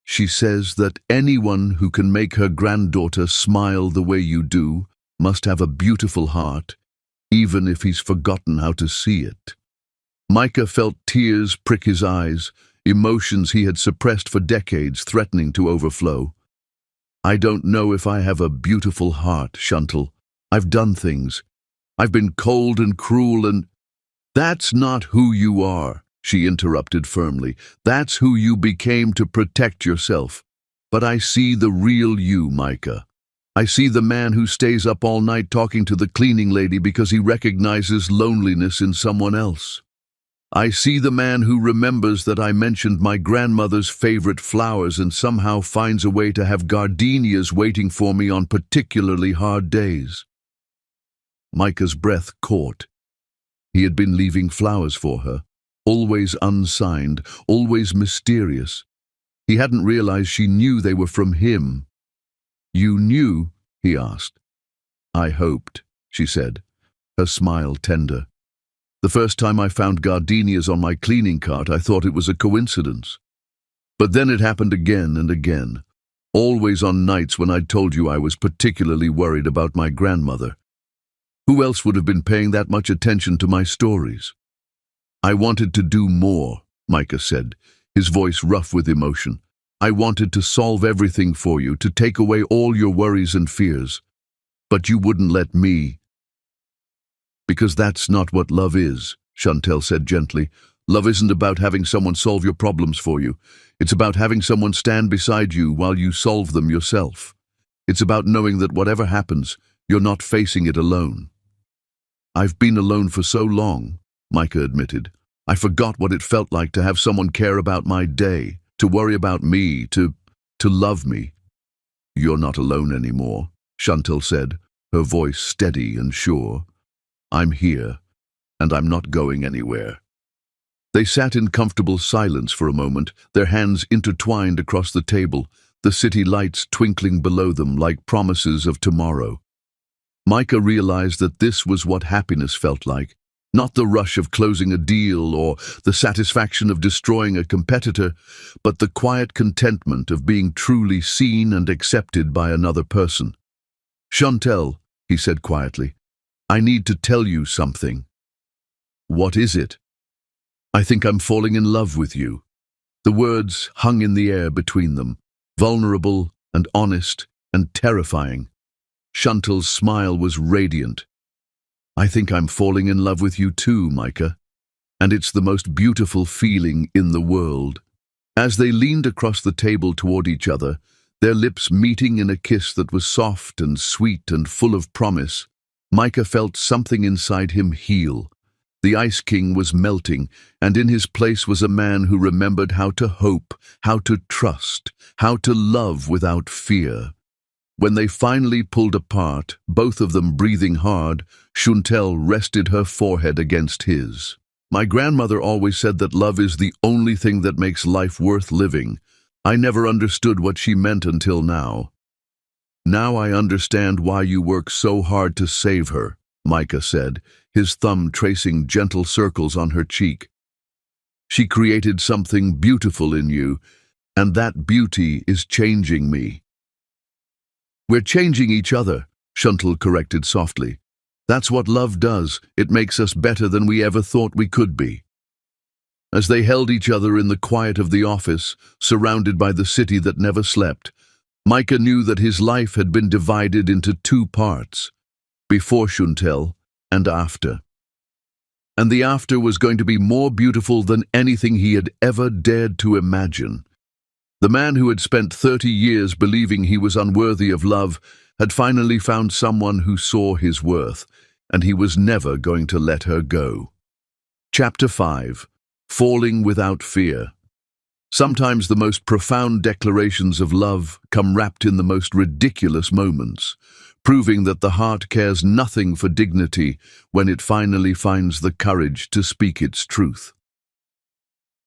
She says that anyone who can make her granddaughter smile the way you do must have a beautiful heart, even if he's forgotten how to see it. Micah felt tears prick his eyes, emotions he had suppressed for decades threatening to overflow. I don't know if I have a beautiful heart, Shuntal. I've done things. I've been cold and cruel and... That's not who you are, she interrupted firmly. That's who you became to protect yourself. But I see the real you, Micah. I see the man who stays up all night talking to the cleaning lady because he recognizes loneliness in someone else. I see the man who remembers that I mentioned my grandmother's favorite flowers and somehow finds a way to have gardenias waiting for me on particularly hard days. Micah's breath caught. He had been leaving flowers for her, always unsigned, always mysterious. He hadn't realized she knew they were from him. You knew? He asked. I hoped, she said, her smile tender. The first time I found gardenias on my cleaning cart, I thought it was a coincidence. But then it happened again and again, always on nights when I'd told you I was particularly worried about my grandmother. Who else would have been paying that much attention to my stories? I wanted to do more, Micah said, his voice rough with emotion. I wanted to solve everything for you, to take away all your worries and fears. But you wouldn't let me. Because that's not what love is, Shuntal said gently. Love isn't about having someone solve your problems for you. It's about having someone stand beside you while you solve them yourself. It's about knowing that whatever happens, you're not facing it alone. I've been alone for so long, Micah admitted. I forgot what it felt like to have someone care about my day, to worry about me, to love me. You're not alone anymore, Shuntal said, her voice steady and sure. I'm here, and I'm not going anywhere. They sat in comfortable silence for a moment, their hands intertwined across the table, the city lights twinkling below them like promises of tomorrow. Micah realized that this was what happiness felt like, not the rush of closing a deal or the satisfaction of destroying a competitor, but the quiet contentment of being truly seen and accepted by another person. "Chantal," he said quietly, "I need to tell you something." "What is it?" "I think I'm falling in love with you." The words hung in the air between them, vulnerable and honest and terrifying. Chantal's smile was radiant. "I think I'm falling in love with you too, Micah, and it's the most beautiful feeling in the world." As they leaned across the table toward each other, their lips meeting in a kiss that was soft and sweet and full of promise, Micah felt something inside him heal. The Ice King was melting, and in his place was a man who remembered how to hope, how to trust, how to love without fear. When they finally pulled apart, both of them breathing hard, Chantal rested her forehead against his. "My grandmother always said that love is the only thing that makes life worth living. I never understood what she meant until now." "Now I understand why you work so hard to save her," Micah said, his thumb tracing gentle circles on her cheek. "She created something beautiful in you, and that beauty is changing me." "We're changing each other," Chantal corrected softly. "That's what love does. It makes us better than we ever thought we could be." As they held each other in the quiet of the office, surrounded by the city that never slept, Micah knew that his life had been divided into two parts, before Chantal and after. And the after was going to be more beautiful than anything he had ever dared to imagine. The man who had spent 30 years believing he was unworthy of love had finally found someone who saw his worth, and he was never going to let her go. Chapter 5. Falling Without Fear. Sometimes the most profound declarations of love come wrapped in the most ridiculous moments, proving that the heart cares nothing for dignity when it finally finds the courage to speak its truth.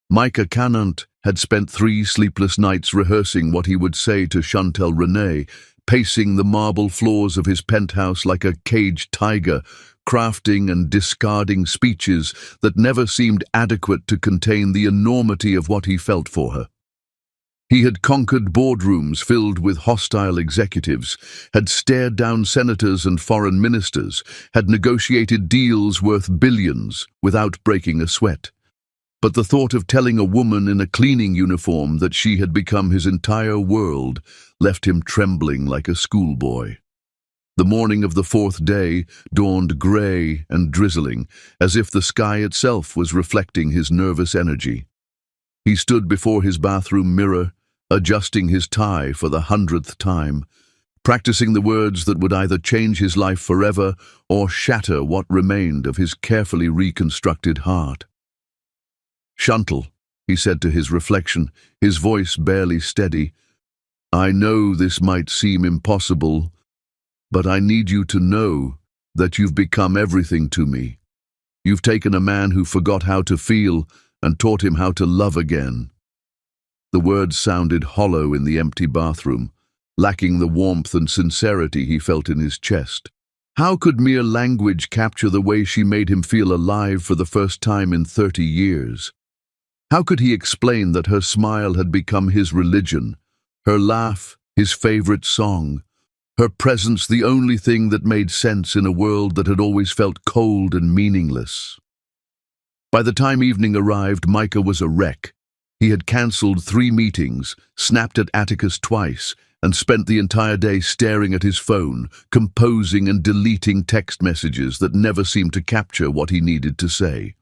Micah Canant had spent 3 sleepless nights rehearsing what he would say to Chantal Renee, pacing the marble floors of his penthouse like a caged tiger, crafting and discarding speeches that never seemed adequate to contain the enormity of what he felt for her. He had conquered boardrooms filled with hostile executives, had stared down senators and foreign ministers, had negotiated deals worth billions without breaking a sweat. But the thought of telling a woman in a cleaning uniform that she had become his entire world left him trembling like a schoolboy. The morning of the 4th day dawned grey and drizzling, as if the sky itself was reflecting his nervous energy. He stood before his bathroom mirror, adjusting his tie for the 100th time, practicing the words that would either change his life forever or shatter what remained of his carefully reconstructed heart. "Chantal," he said to his reflection, his voice barely steady, "I know this might seem impossible, but I need you to know that you've become everything to me. You've taken a man who forgot how to feel and taught him how to love again." The words sounded hollow in the empty bathroom, lacking the warmth and sincerity he felt in his chest. How could mere language capture the way she made him feel alive for the first time in 30 years? How could he explain that her smile had become his religion, her laugh his favorite song, her presence the only thing that made sense in a world that had always felt cold and meaningless? By the time evening arrived, Micah was a wreck. He had cancelled 3 meetings, snapped at Atticus twice, and spent the entire day staring at his phone, composing and deleting text messages that never seemed to capture what he needed to say.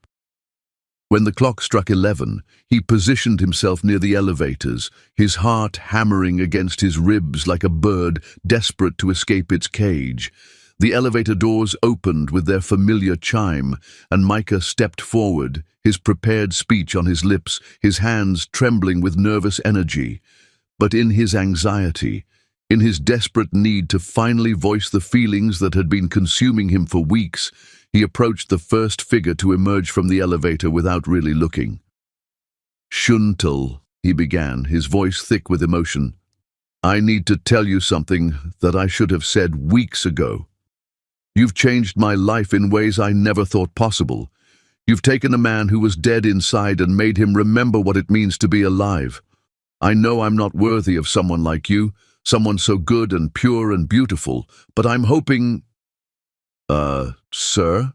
When the clock struck 11, he positioned himself near the elevators, his heart hammering against his ribs like a bird desperate to escape its cage. The elevator doors opened with their familiar chime, and Micah stepped forward, his prepared speech on his lips, his hands trembling with nervous energy. But in his anxiety, in his desperate need to finally voice the feelings that had been consuming him for weeks, he approached the first figure to emerge from the elevator without really looking. "Chantal," he began, his voice thick with emotion, "I need to tell you something that I should have said weeks ago. You've changed my life in ways I never thought possible. You've taken a man who was dead inside and made him remember what it means to be alive. I know I'm not worthy of someone like you, someone so good and pure and beautiful, but I'm hoping—" Sir?"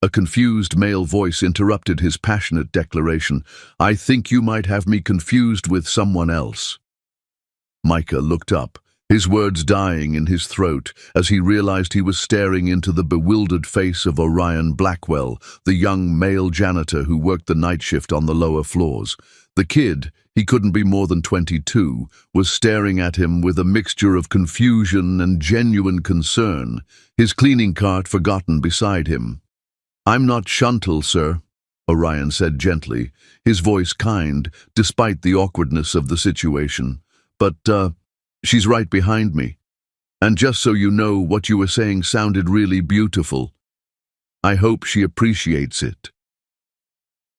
A confused male voice interrupted his passionate declaration. "I think you might have me confused with someone else." Micah looked up, his words dying in his throat as he realized he was staring into the bewildered face of Orion Blackwell, the young male janitor who worked the night shift on the lower floors. The kid, he couldn't be more than 22, was staring at him with a mixture of confusion and genuine concern, his cleaning cart forgotten beside him. "I'm not Chantal, sir," Orion said gently, his voice kind despite the awkwardness of the situation. "But, she's right behind me. And just so you know, what you were saying sounded really beautiful. I hope she appreciates it."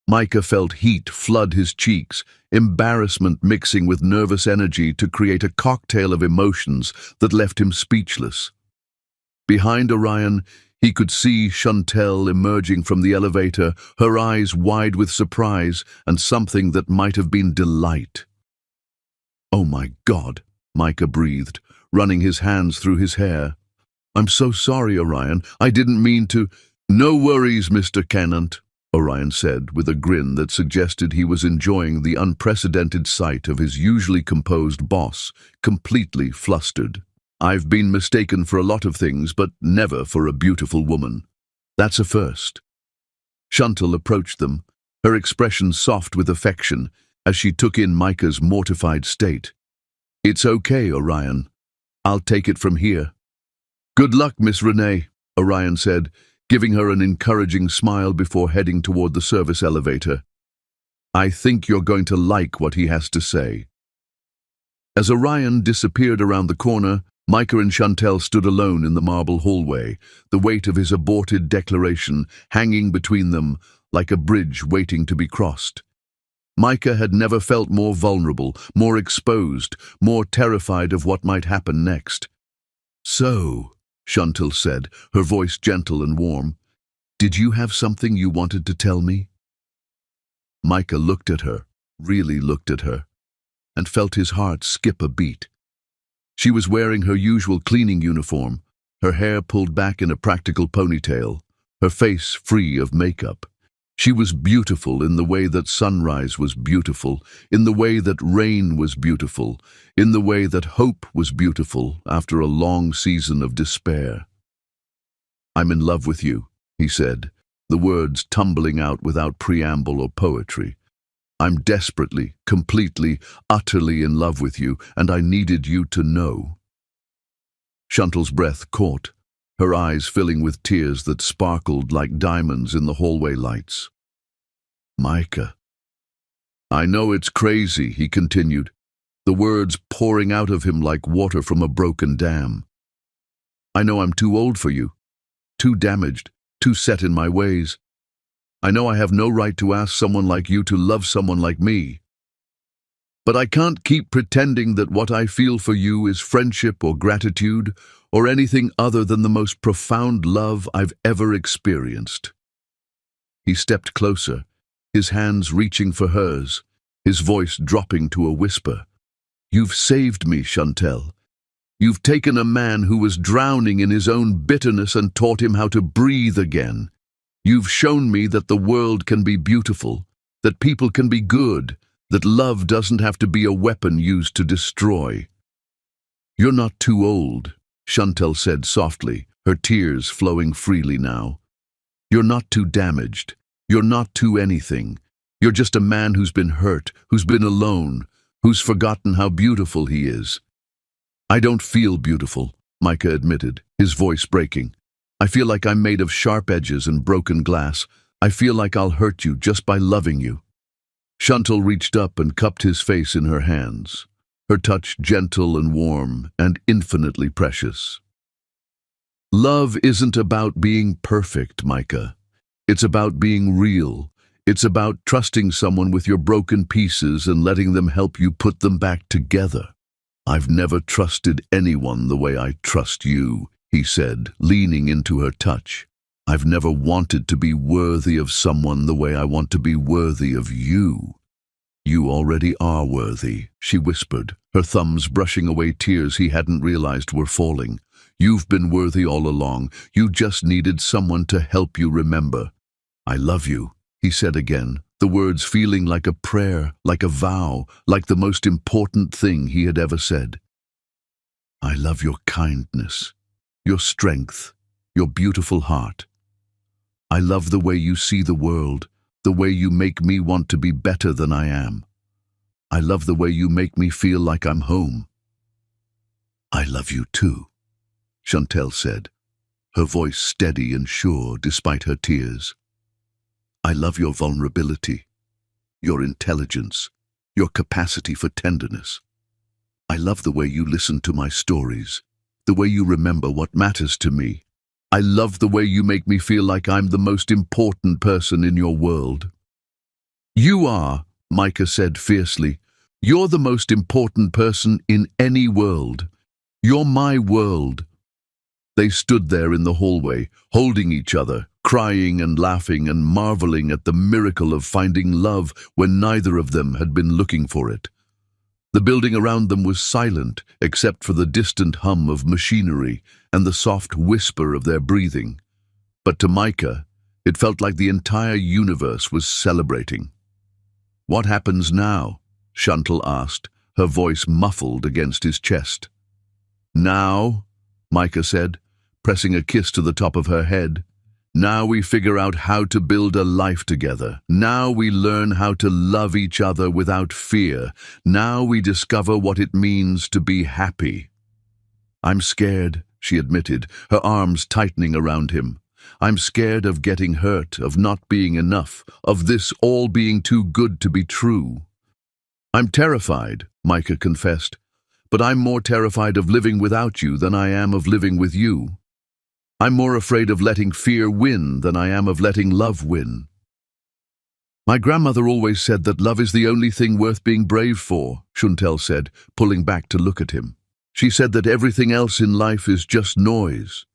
Micah felt heat flood his cheeks, embarrassment mixing with nervous energy to create a cocktail of emotions that left him speechless. Behind Orion, he could see Chantal emerging from the elevator, her eyes wide with surprise and something that might have been delight. "Oh my God," Micah breathed, running his hands through his hair. "I'm so sorry, Orion. I didn't mean to—" "No worries, Mr. Cannant," Orion said, with a grin that suggested he was enjoying the unprecedented sight of his usually composed boss, completely flustered. "I've been mistaken for a lot of things, but never for a beautiful woman. That's a first." Chantal approached them, her expression soft with affection, as she took in Micah's mortified state. "It's okay, Orion. I'll take it from here." "Good luck, Miss Renee," Orion said, giving her an encouraging smile before heading toward the service elevator. "I think you're going to like what he has to say." As Orion disappeared around the corner, Micah and Chantal stood alone in the marble hallway, the weight of his aborted declaration hanging between them like a bridge waiting to be crossed. Micah had never felt more vulnerable, more exposed, more terrified of what might happen next. "So," Chantal said, her voice gentle and warm, "did you have something you wanted to tell me?" Micah looked at her, really looked at her, and felt his heart skip a beat. She was wearing her usual cleaning uniform, her hair pulled back in a practical ponytail, her face free of makeup. She was beautiful in the way that sunrise was beautiful, in the way that rain was beautiful, in the way that hope was beautiful after a long season of despair. "I'm in love with you," he said, the words tumbling out without preamble or poetry. "I'm desperately, completely, utterly in love with you, and I needed you to know." Chantal's breath caught, her eyes filling with tears that sparkled like diamonds in the hallway lights. "Micah." "I know it's crazy," he continued, the words pouring out of him like water from a broken dam. "I know I'm too old for you, too damaged, too set in my ways. I know I have no right to ask someone like you to love someone like me. But I can't keep pretending that what I feel for you is friendship or gratitude or anything other than the most profound love I've ever experienced." He stepped closer, his hands reaching for hers, his voice dropping to a whisper. "You've saved me, Chantal. You've taken a man who was drowning in his own bitterness and taught him how to breathe again. You've shown me that the world can be beautiful, that people can be good, that love doesn't have to be a weapon used to destroy." "You're not too old," Chantal said softly, her tears flowing freely now. "You're not too damaged. You're not too anything. You're just a man who's been hurt, who's been alone, who's forgotten how beautiful he is." "I don't feel beautiful," Micah admitted, his voice breaking. "I feel like I'm made of sharp edges and broken glass. I feel like I'll hurt you just by loving you." Chantal reached up and cupped his face in her hands, her touch gentle and warm and infinitely precious. "Love isn't about being perfect, Micah. It's about being real. It's about trusting someone with your broken pieces and letting them help you put them back together. I've never trusted anyone the way I trust you," he said, leaning into her touch. "I've never wanted to be worthy of someone the way I want to be worthy of you. You already are worthy, she whispered, her thumbs brushing away tears he hadn't realized were falling. You've been worthy all along. You just needed someone to help you remember. I love you, he said again, the words feeling like a prayer, like a vow, like the most important thing he had ever said. I love your kindness, your strength, your beautiful heart. I love the way you see the world, the way you make me want to be better than I am. I love the way you make me feel like I'm home. I love you too, Chantal said, her voice steady and sure despite her tears. I love your vulnerability, your intelligence, your capacity for tenderness. I love the way you listen to my stories, the way you remember what matters to me. I love the way you make me feel like I'm the most important person in your world. You are, Micah said fiercely. You're the most important person in any world. You're my world. They stood there in the hallway, holding each other, crying and laughing and marveling at the miracle of finding love when neither of them had been looking for it. The building around them was silent, except for the distant hum of machinery and the soft whisper of their breathing. But to Micah, it felt like the entire universe was celebrating. What happens now? Chantal asked, her voice muffled against his chest. Now, Micah said, pressing a kiss to the top of her head. Now we figure out how to build a life together. Now we learn how to love each other without fear. Now we discover what it means to be happy. I'm scared, she admitted, her arms tightening around him. I'm scared of getting hurt, of not being enough, of this all being too good to be true. I'm terrified, Micah confessed, but I'm more terrified of living without you than I am of living with you. I'm more afraid of letting fear win than I am of letting love win. My grandmother always said that love is the only thing worth being brave for, Chantal said, pulling back to look at him. She said that everything else in life is just noise.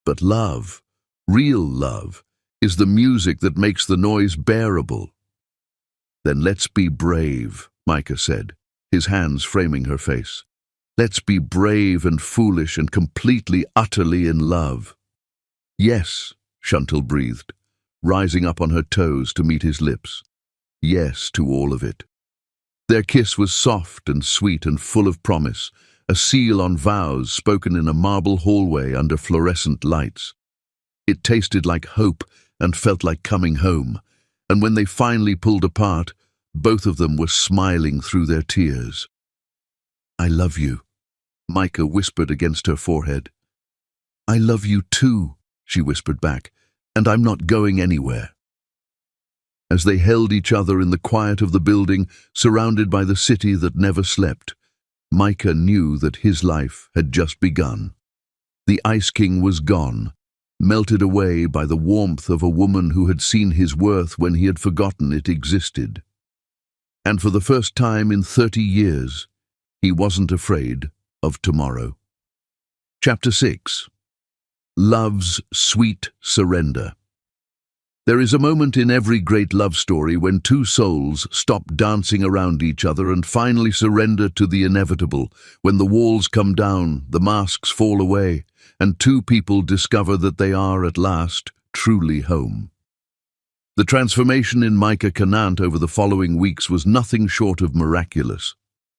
But love, real love, is the music that makes the noise bearable. Then let's be brave, Micah said, his hands framing her face. Let's be brave and foolish and completely, utterly in love. Yes, Chantal breathed, rising up on her toes to meet his lips. Yes to all of it. Their kiss was soft and sweet and full of promise, a seal on vows spoken in a marble hallway under fluorescent lights. It tasted like hope and felt like coming home, and when they finally pulled apart, both of them were smiling through their tears. I love you, Micah whispered against her forehead. I love you too, she whispered back, and I'm not going anywhere. As they held each other in the quiet of the building, surrounded by the city that never slept, Micah knew that his life had just begun. The Ice King was gone, melted away by the warmth of a woman who had seen his worth when he had forgotten it existed. And for the first time in 30 years, he wasn't afraid of tomorrow. Chapter 6. Love's Sweet Surrender. There is a moment in every great love story when two souls stop dancing around each other and finally surrender to the inevitable, when the walls come down, the masks fall away, and two people discover that they are, at last, truly home. The transformation in Micah Conant over the following weeks was nothing short of miraculous.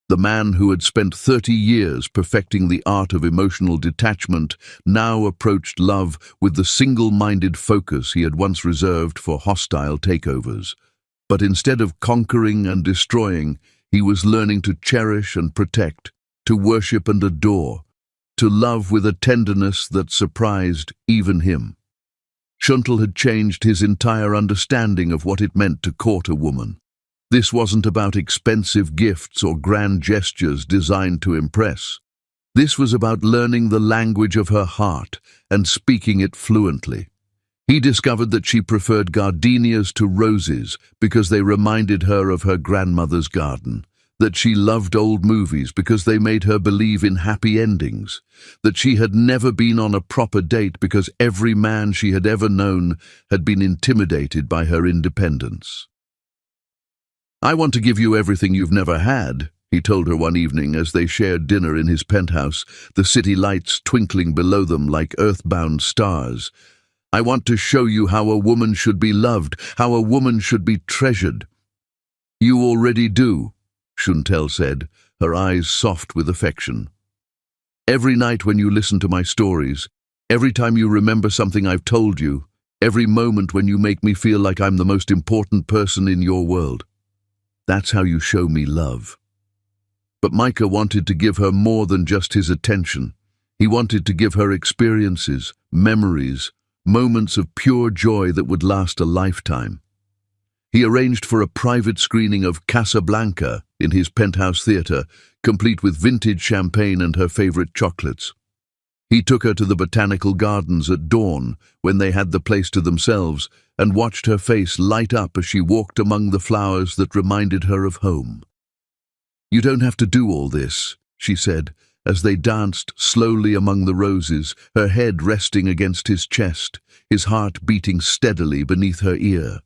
The man who had spent 30 years perfecting the art of emotional detachment now approached love with the single-minded focus he had once reserved for hostile takeovers. But instead of conquering and destroying, he was learning to cherish and protect, to worship and adore, to love with a tenderness that surprised even him. Chantal had changed his entire understanding of what it meant to court a woman. This wasn't about expensive gifts or grand gestures designed to impress. This was about learning the language of her heart and speaking it fluently. He discovered that she preferred gardenias to roses because they reminded her of her grandmother's garden, that she loved old movies because they made her believe in happy endings, that she had never been on a proper date because every man she had ever known had been intimidated by her independence. I want to give you everything you've never had, he told her one evening as they shared dinner in his penthouse, the city lights twinkling below them like earthbound stars. I want to show you how a woman should be loved, how a woman should be treasured. You already do, Chantal said, her eyes soft with affection. Every night when you listen to my stories, every time you remember something I've told you, every moment when you make me feel like I'm the most important person in your world. That's how you show me love. But Micah wanted to give her more than just his attention. He wanted to give her experiences, memories, moments of pure joy that would last a lifetime. He arranged for a private screening of Casablanca in his penthouse theatre, complete with vintage champagne and her favorite chocolates. He took her to the botanical gardens at dawn, when they had the place to themselves, and watched her face light up as she walked among the flowers that reminded her of home. You don't have to do all this, she said, as they danced slowly among the roses, her head resting against his chest, his heart beating steadily beneath her ear.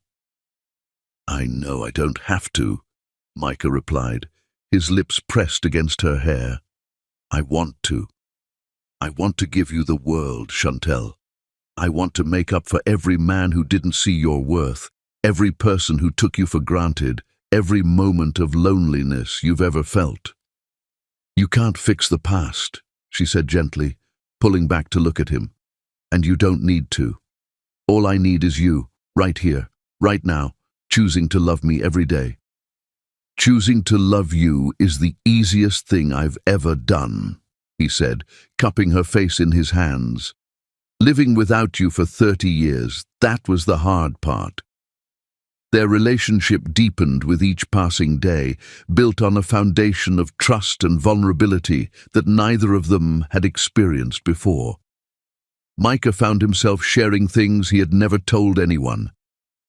I know I don't have to, Micah replied, his lips pressed against her hair. I want to. I want to give you the world, Chantal. I want to make up for every man who didn't see your worth, every person who took you for granted, every moment of loneliness you've ever felt. You can't fix the past, she said gently, pulling back to look at him. And you don't need to. All I need is you, right here, right now, choosing to love me every day. Choosing to love you is the easiest thing I've ever done, he said, cupping her face in his hands. Living without you for 30 years, that was the hard part. Their relationship deepened with each passing day, built on a foundation of trust and vulnerability that neither of them had experienced before. Micah found himself sharing things he had never told anyone.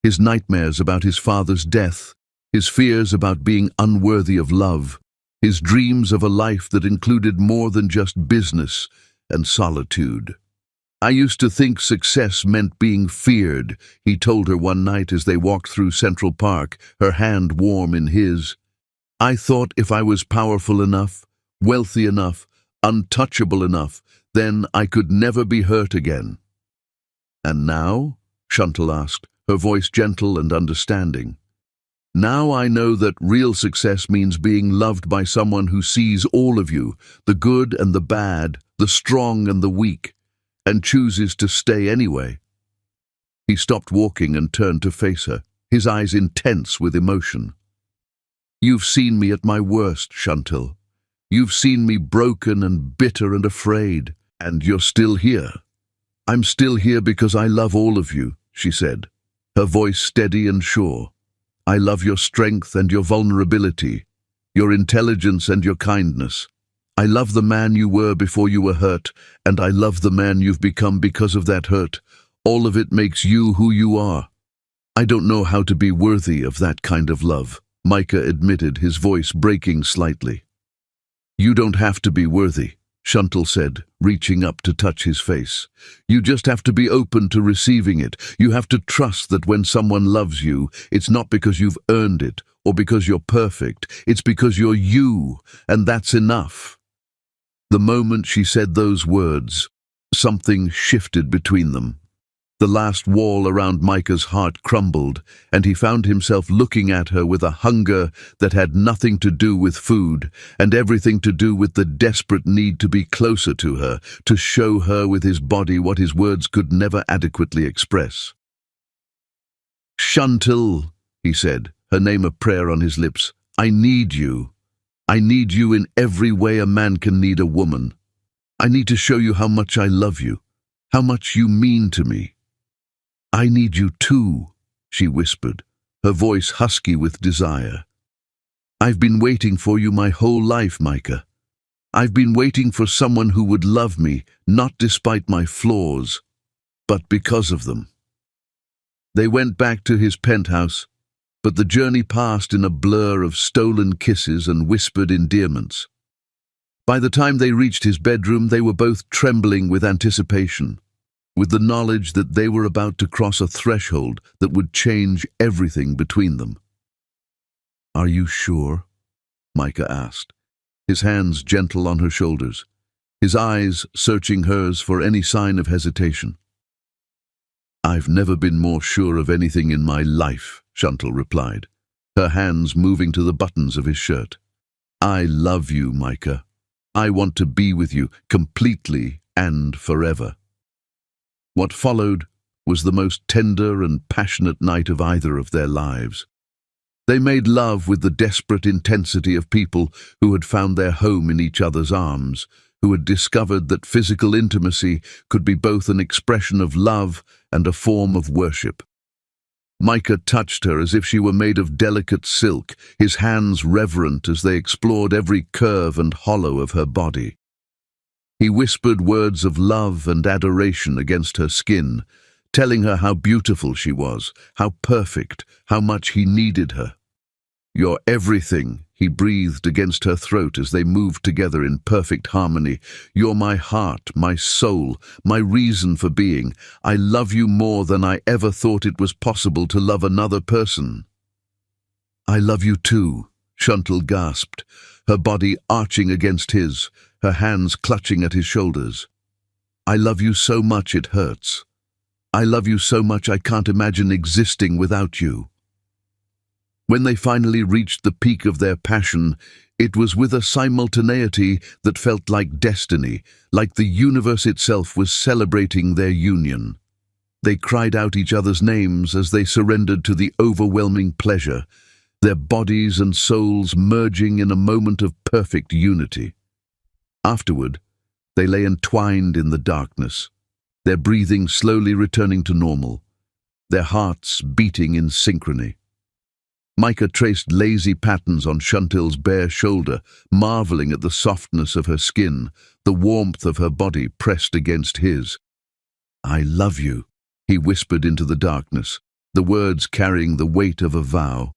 His nightmares about his father's death, his fears about being unworthy of love, his dreams of a life that included more than just business and solitude. I used to think success meant being feared, he told her one night as they walked through Central Park, her hand warm in his. I thought if I was powerful enough, wealthy enough, untouchable enough, then I could never be hurt again. And now? Chantal asked, her voice gentle and understanding. Now I know that real success means being loved by someone who sees all of you, the good and the bad, the strong and the weak, and chooses to stay anyway. He stopped walking and turned to face her, his eyes intense with emotion. You've seen me at my worst, Chantal. You've seen me broken and bitter and afraid, and you're still here. I'm still here because I love all of you, she said, her voice steady and sure. I love your strength and your vulnerability, your intelligence and your kindness. I love the man you were before you were hurt, and I love the man you've become because of that hurt. All of it makes you who you are. I don't know how to be worthy of that kind of love, Micah admitted, his voice breaking slightly. You don't have to be worthy, Chantal said, reaching up to touch his face. You just have to be open to receiving it. You have to trust that when someone loves you, it's not because you've earned it or because you're perfect. It's because you're you, and that's enough. The moment she said those words, something shifted between them. The last wall around Micah's heart crumbled, and he found himself looking at her with a hunger that had nothing to do with food, and everything to do with the desperate need to be closer to her, to show her with his body what his words could never adequately express. Chantal, he said, her name a prayer on his lips, I need you. I need you in every way a man can need a woman. I need to show you how much I love you, how much you mean to me. I need you too, she whispered, her voice husky with desire. I've been waiting for you my whole life, Micah. I've been waiting for someone who would love me, not despite my flaws, but because of them. They went back to his penthouse, but the journey passed in a blur of stolen kisses and whispered endearments. By the time they reached his bedroom, they were both trembling with anticipation, with the knowledge that they were about to cross a threshold that would change everything between them. "Are you sure?" Micah asked, his hands gentle on her shoulders, his eyes searching hers for any sign of hesitation. "I've never been more sure of anything in my life," Chantal replied, her hands moving to the buttons of his shirt. "I love you, Micah. I want to be with you completely and forever." What followed was the most tender and passionate night of either of their lives. They made love with the desperate intensity of people who had found their home in each other's arms, who had discovered that physical intimacy could be both an expression of love and a form of worship. Micah touched her as if she were made of delicate silk, his hands reverent as they explored every curve and hollow of her body. He whispered words of love and adoration against her skin, telling her how beautiful she was, how perfect, how much he needed her. "You're everything," he breathed against her throat as they moved together in perfect harmony. "You're my heart, my soul, my reason for being. I love you more than I ever thought it was possible to love another person." "I love you too," Chantal gasped, her body arching against his, her hands clutching at his shoulders. "I love you so much it hurts. I love you so much I can't imagine existing without you." When they finally reached the peak of their passion, it was with a simultaneity that felt like destiny, like the universe itself was celebrating their union. They cried out each other's names as they surrendered to the overwhelming pleasure, their bodies and souls merging in a moment of perfect unity. Afterward, they lay entwined in the darkness, their breathing slowly returning to normal, their hearts beating in synchrony. Micah traced lazy patterns on Chantal's bare shoulder, marveling at the softness of her skin, the warmth of her body pressed against his. "I love you," he whispered into the darkness, the words carrying the weight of a vow.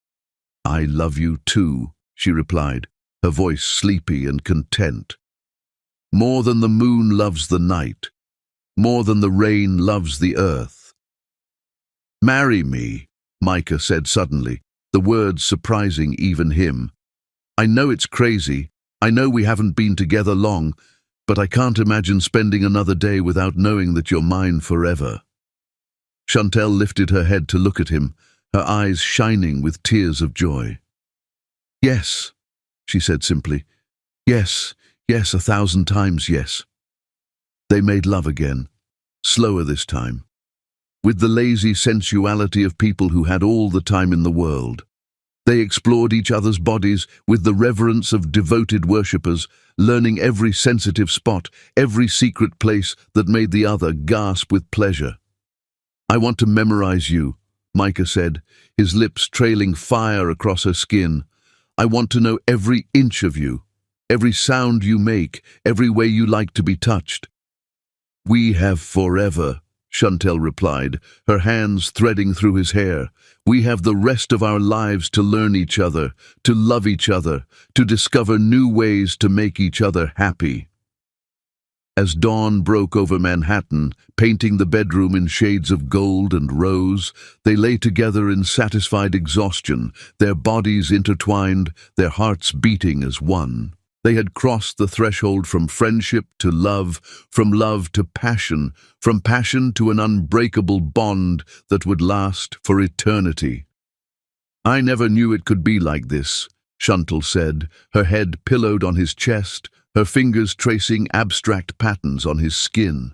"I love you too," she replied, her voice sleepy and content. "More than the moon loves the night, more than the rain loves the earth." "Marry me," Micah said suddenly, the words surprising even him. "I know it's crazy, I know we haven't been together long, but I can't imagine spending another day without knowing that you're mine forever." Chantal lifted her head to look at him, her eyes shining with tears of joy. "Yes," she said simply. "Yes, yes, 1,000 times yes." They made love again, slower this time, with the lazy sensuality of people who had all the time in the world. They explored each other's bodies with the reverence of devoted worshippers, learning every sensitive spot, every secret place that made the other gasp with pleasure. "I want to memorize you," Micah said, his lips trailing fire across her skin. "I want to know every inch of you, every sound you make, every way you like to be touched." "We have forever," Chantal replied, her hands threading through his hair. "We have the rest of our lives to learn each other, to love each other, to discover new ways to make each other happy." As dawn broke over Manhattan, painting the bedroom in shades of gold and rose, they lay together in satisfied exhaustion, their bodies intertwined, their hearts beating as one. They had crossed the threshold from friendship to love, from love to passion, from passion to an unbreakable bond that would last for eternity. "I never knew it could be like this," Chantal said, her head pillowed on his chest, her fingers tracing abstract patterns on his skin.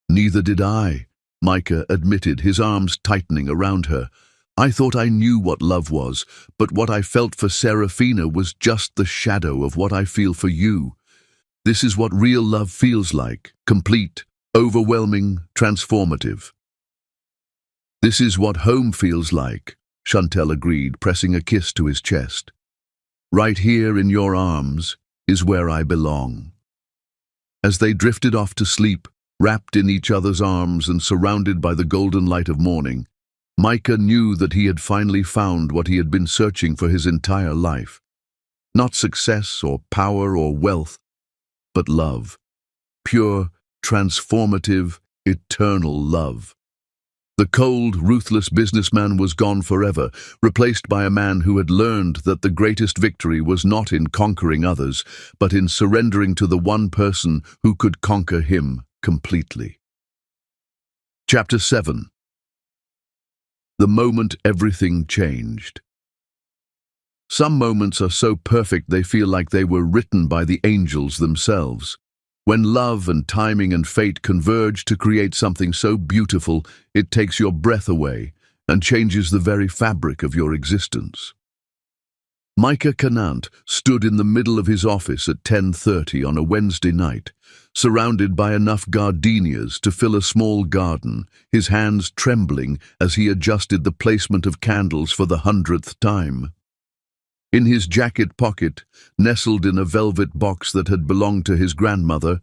"Neither did I," Micah admitted, his arms tightening around her. "I thought I knew what love was, but what I felt for Serafina was just the shadow of what I feel for you. This is what real love feels like, complete, overwhelming, transformative." "This is what home feels like," Chantal agreed, pressing a kiss to his chest. "Right here in your arms is where I belong." As they drifted off to sleep, wrapped in each other's arms and surrounded by the golden light of morning, Micah knew that he had finally found what he had been searching for his entire life. Not success or power or wealth, but love. Pure, transformative, eternal love. The cold, ruthless businessman was gone forever, replaced by a man who had learned that the greatest victory was not in conquering others, but in surrendering to the one person who could conquer him completely. Chapter 7. The moment everything changed. Some moments are so perfect they feel like they were written by the angels themselves. When love and timing and fate converge to create something so beautiful, it takes your breath away and changes the very fabric of your existence. Micah Canant stood in the middle of his office at 10:30 on a Wednesday night, surrounded by enough gardenias to fill a small garden, his hands trembling as he adjusted the placement of candles for the 100th time. In his jacket pocket, nestled in a velvet box that had belonged to his grandmother,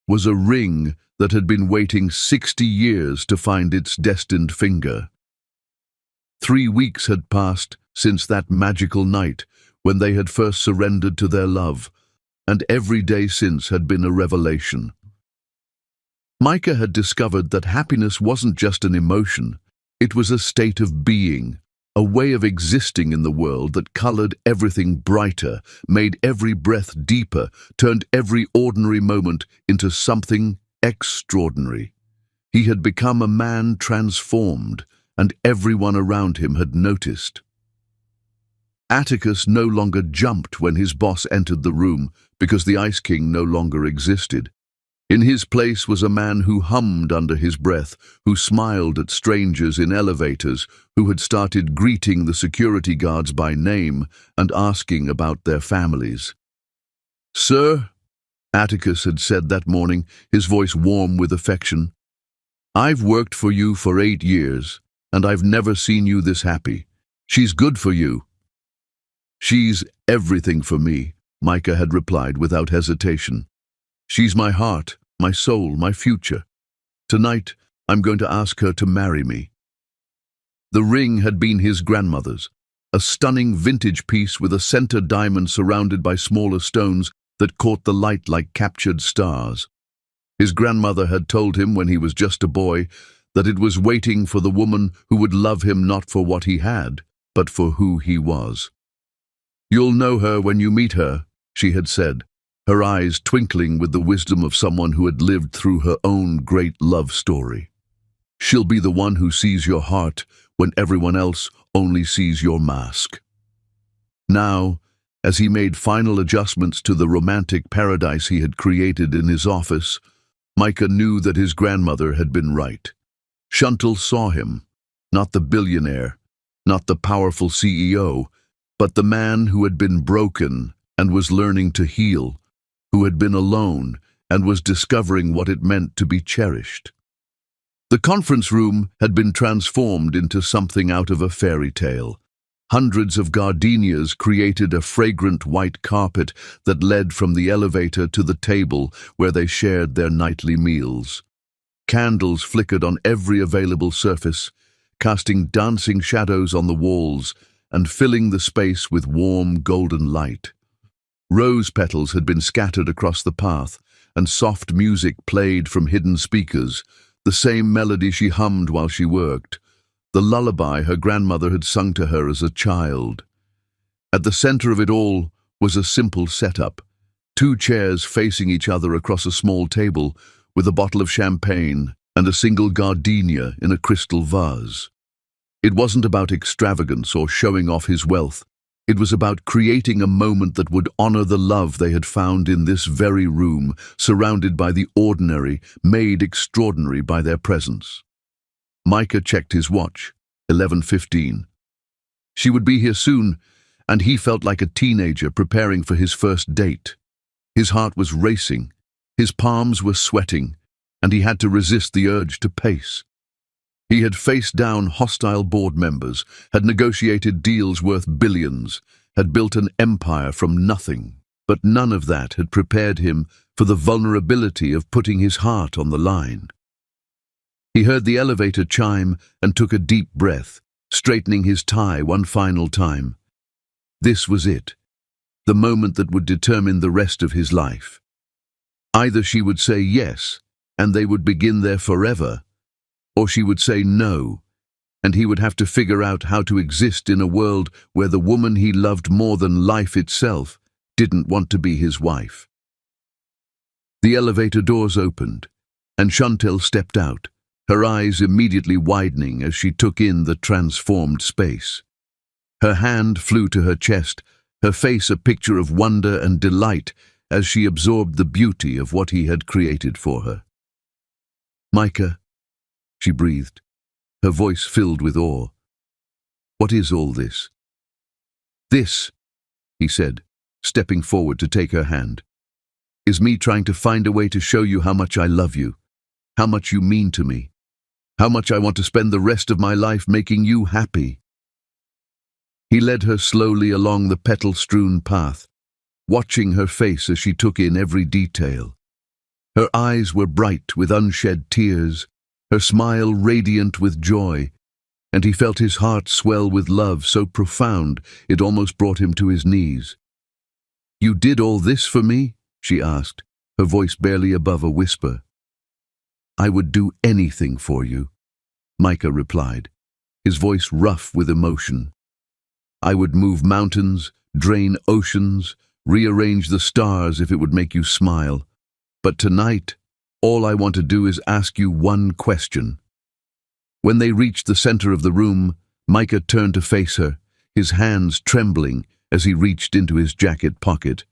was a ring that had been waiting 60 years to find its destined finger. 3 weeks had passed since that magical night when they had first surrendered to their love, and every day since had been a revelation. Micah had discovered that happiness wasn't just an emotion, it was a state of being, a way of existing in the world that colored everything brighter, made every breath deeper, turned every ordinary moment into something extraordinary. He had become a man transformed, and everyone around him had noticed. Atticus no longer jumped when his boss entered the room because the Ice King no longer existed. In his place was a man who hummed under his breath, who smiled at strangers in elevators, who had started greeting the security guards by name and asking about their families. "Sir," Atticus had said that morning, his voice warm with affection, "I've worked for you for 8 years, and I've never seen you this happy. She's good for you." "She's everything for me," Micah had replied without hesitation. "She's my heart, my soul, my future. Tonight, I'm going to ask her to marry me." The ring had been his grandmother's, a stunning vintage piece with a center diamond surrounded by smaller stones that caught the light like captured stars. His grandmother had told him when he was just a boy that it was waiting for the woman who would love him not for what he had, but for who he was. "You'll know her when you meet her," she had said, her eyes twinkling with the wisdom of someone who had lived through her own great love story. "She'll be the one who sees your heart when everyone else only sees your mask." Now, as he made final adjustments to the romantic paradise he had created in his office, Micah knew that his grandmother had been right. Shuntel saw him, not the billionaire, not the powerful CEO, but the man who had been broken and was learning to heal, who had been alone and was discovering what it meant to be cherished. The conference room had been transformed into something out of a fairy tale. Hundreds of gardenias created a fragrant white carpet that led from the elevator to the table where they shared their nightly meals. Candles flickered on every available surface, casting dancing shadows on the walls and filling the space with warm golden light. Rose petals had been scattered across the path, and soft music played from hidden speakers, the same melody she hummed while she worked, the lullaby her grandmother had sung to her as a child. At the center of it all was a simple setup, 2 chairs facing each other across a small table, with a bottle of champagne and a single gardenia in a crystal vase. It wasn't about extravagance or showing off his wealth. It was about creating a moment that would honor the love they had found in this very room, surrounded by the ordinary, made extraordinary by their presence. Micah checked his watch, 11:15. She would be here soon, and he felt like a teenager preparing for his first date. His heart was racing, his palms were sweating, and he had to resist the urge to pace. He had faced down hostile board members, had negotiated deals worth billions, had built an empire from nothing, but none of that had prepared him for the vulnerability of putting his heart on the line. He heard the elevator chime and took a deep breath, straightening his tie one final time. This was it, the moment that would determine the rest of his life. Either she would say yes, and they would begin there forever, or she would say no, and he would have to figure out how to exist in a world where the woman he loved more than life itself didn't want to be his wife. The elevator doors opened, and Chantal stepped out, her eyes immediately widening as she took in the transformed space. Her hand flew to her chest, her face a picture of wonder and delight as she absorbed the beauty of what he had created for her. "Micah," she breathed, her voice filled with awe. "What is all this?" "This," he said, stepping forward to take her hand, "is me trying to find a way to show you how much I love you, how much you mean to me, how much I want to spend the rest of my life making you happy." He led her slowly along the petal-strewn path, watching her face as she took in every detail. Her eyes were bright with unshed tears, her smile radiant with joy, and he felt his heart swell with love so profound it almost brought him to his knees. "You did all this for me?" she asked, her voice barely above a whisper. "I would do anything for you," Micah replied, his voice rough with emotion. "I would move mountains, drain oceans, rearrange the stars if it would make you smile. But tonight, all I want to do is ask you one question." When they reached the center of the room, Micah turned to face her, his hands trembling as he reached into his jacket pocket.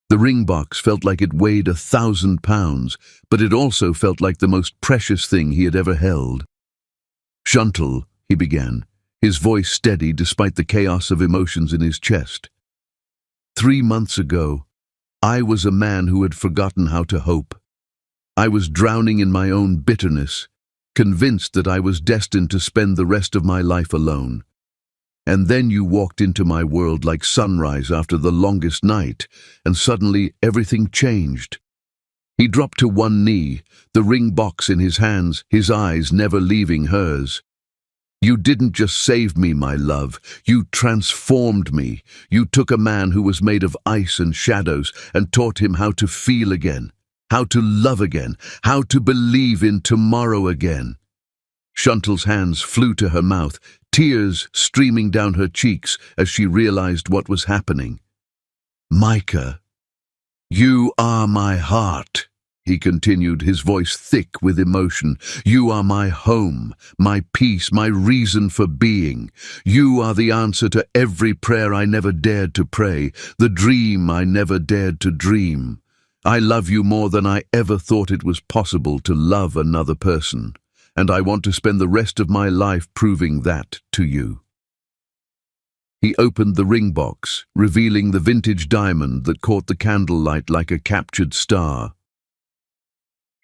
The ring box felt like it weighed 1,000 pounds, but it also felt like the most precious thing he had ever held. "Chantal," he began, his voice steady despite the chaos of emotions in his chest. 3 months ago, I was a man who had forgotten how to hope. I was drowning in my own bitterness, convinced that I was destined to spend the rest of my life alone. And then you walked into my world like sunrise after the longest night, and suddenly everything changed." He dropped to one knee, the ring box in his hands, his eyes never leaving hers. "You didn't just save me, my love. You transformed me. You took a man who was made of ice and shadows and taught him how to feel again, how to love again, how to believe in tomorrow again." Chantal's hands flew to her mouth, tears streaming down her cheeks as she realized what was happening. "Micah, you are my heart," he continued, his voice thick with emotion. "You are my home, my peace, my reason for being. You are the answer to every prayer I never dared to pray, the dream I never dared to dream. I love you more than I ever thought it was possible to love another person, and I want to spend the rest of my life proving that to you." He opened the ring box, revealing the vintage diamond that caught the candlelight like a captured star.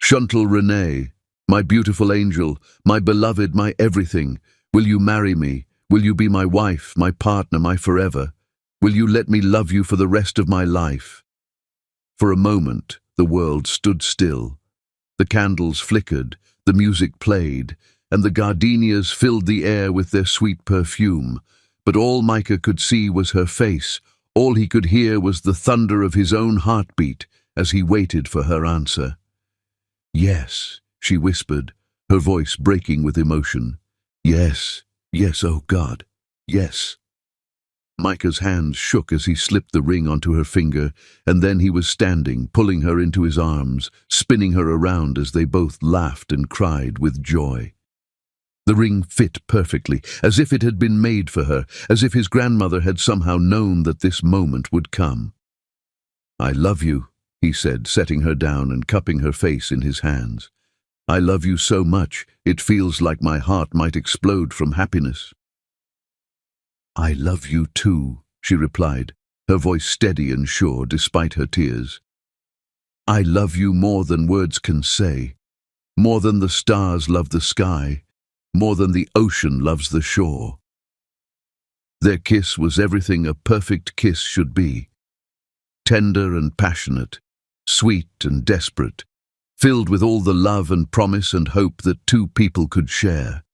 "Chantal Renee, my beautiful angel, my beloved, my everything, will you marry me? Will you be my wife, my partner, my forever? Will you let me love you for the rest of my life?" For a moment, the world stood still. The candles flickered, the music played, and the gardenias filled the air with their sweet perfume. But all Micah could see was her face. All he could hear was the thunder of his own heartbeat as he waited for her answer. "Yes," she whispered, her voice breaking with emotion. "Yes, yes, oh God, yes." Micah's hands shook as he slipped the ring onto her finger, and then he was standing, pulling her into his arms, spinning her around as they both laughed and cried with joy. The ring fit perfectly, as if it had been made for her, as if his grandmother had somehow known that this moment would come. "I love you," he said, setting her down and cupping her face in his hands. "I love you so much, it feels like my heart might explode from happiness." "I love you too," she replied, her voice steady and sure despite her tears. "I love you more than words can say, more than the stars love the sky, more than the ocean loves the shore." Their kiss was everything a perfect kiss should be. Tender and passionate, sweet and desperate, filled with all the love and promise and hope that two people could share.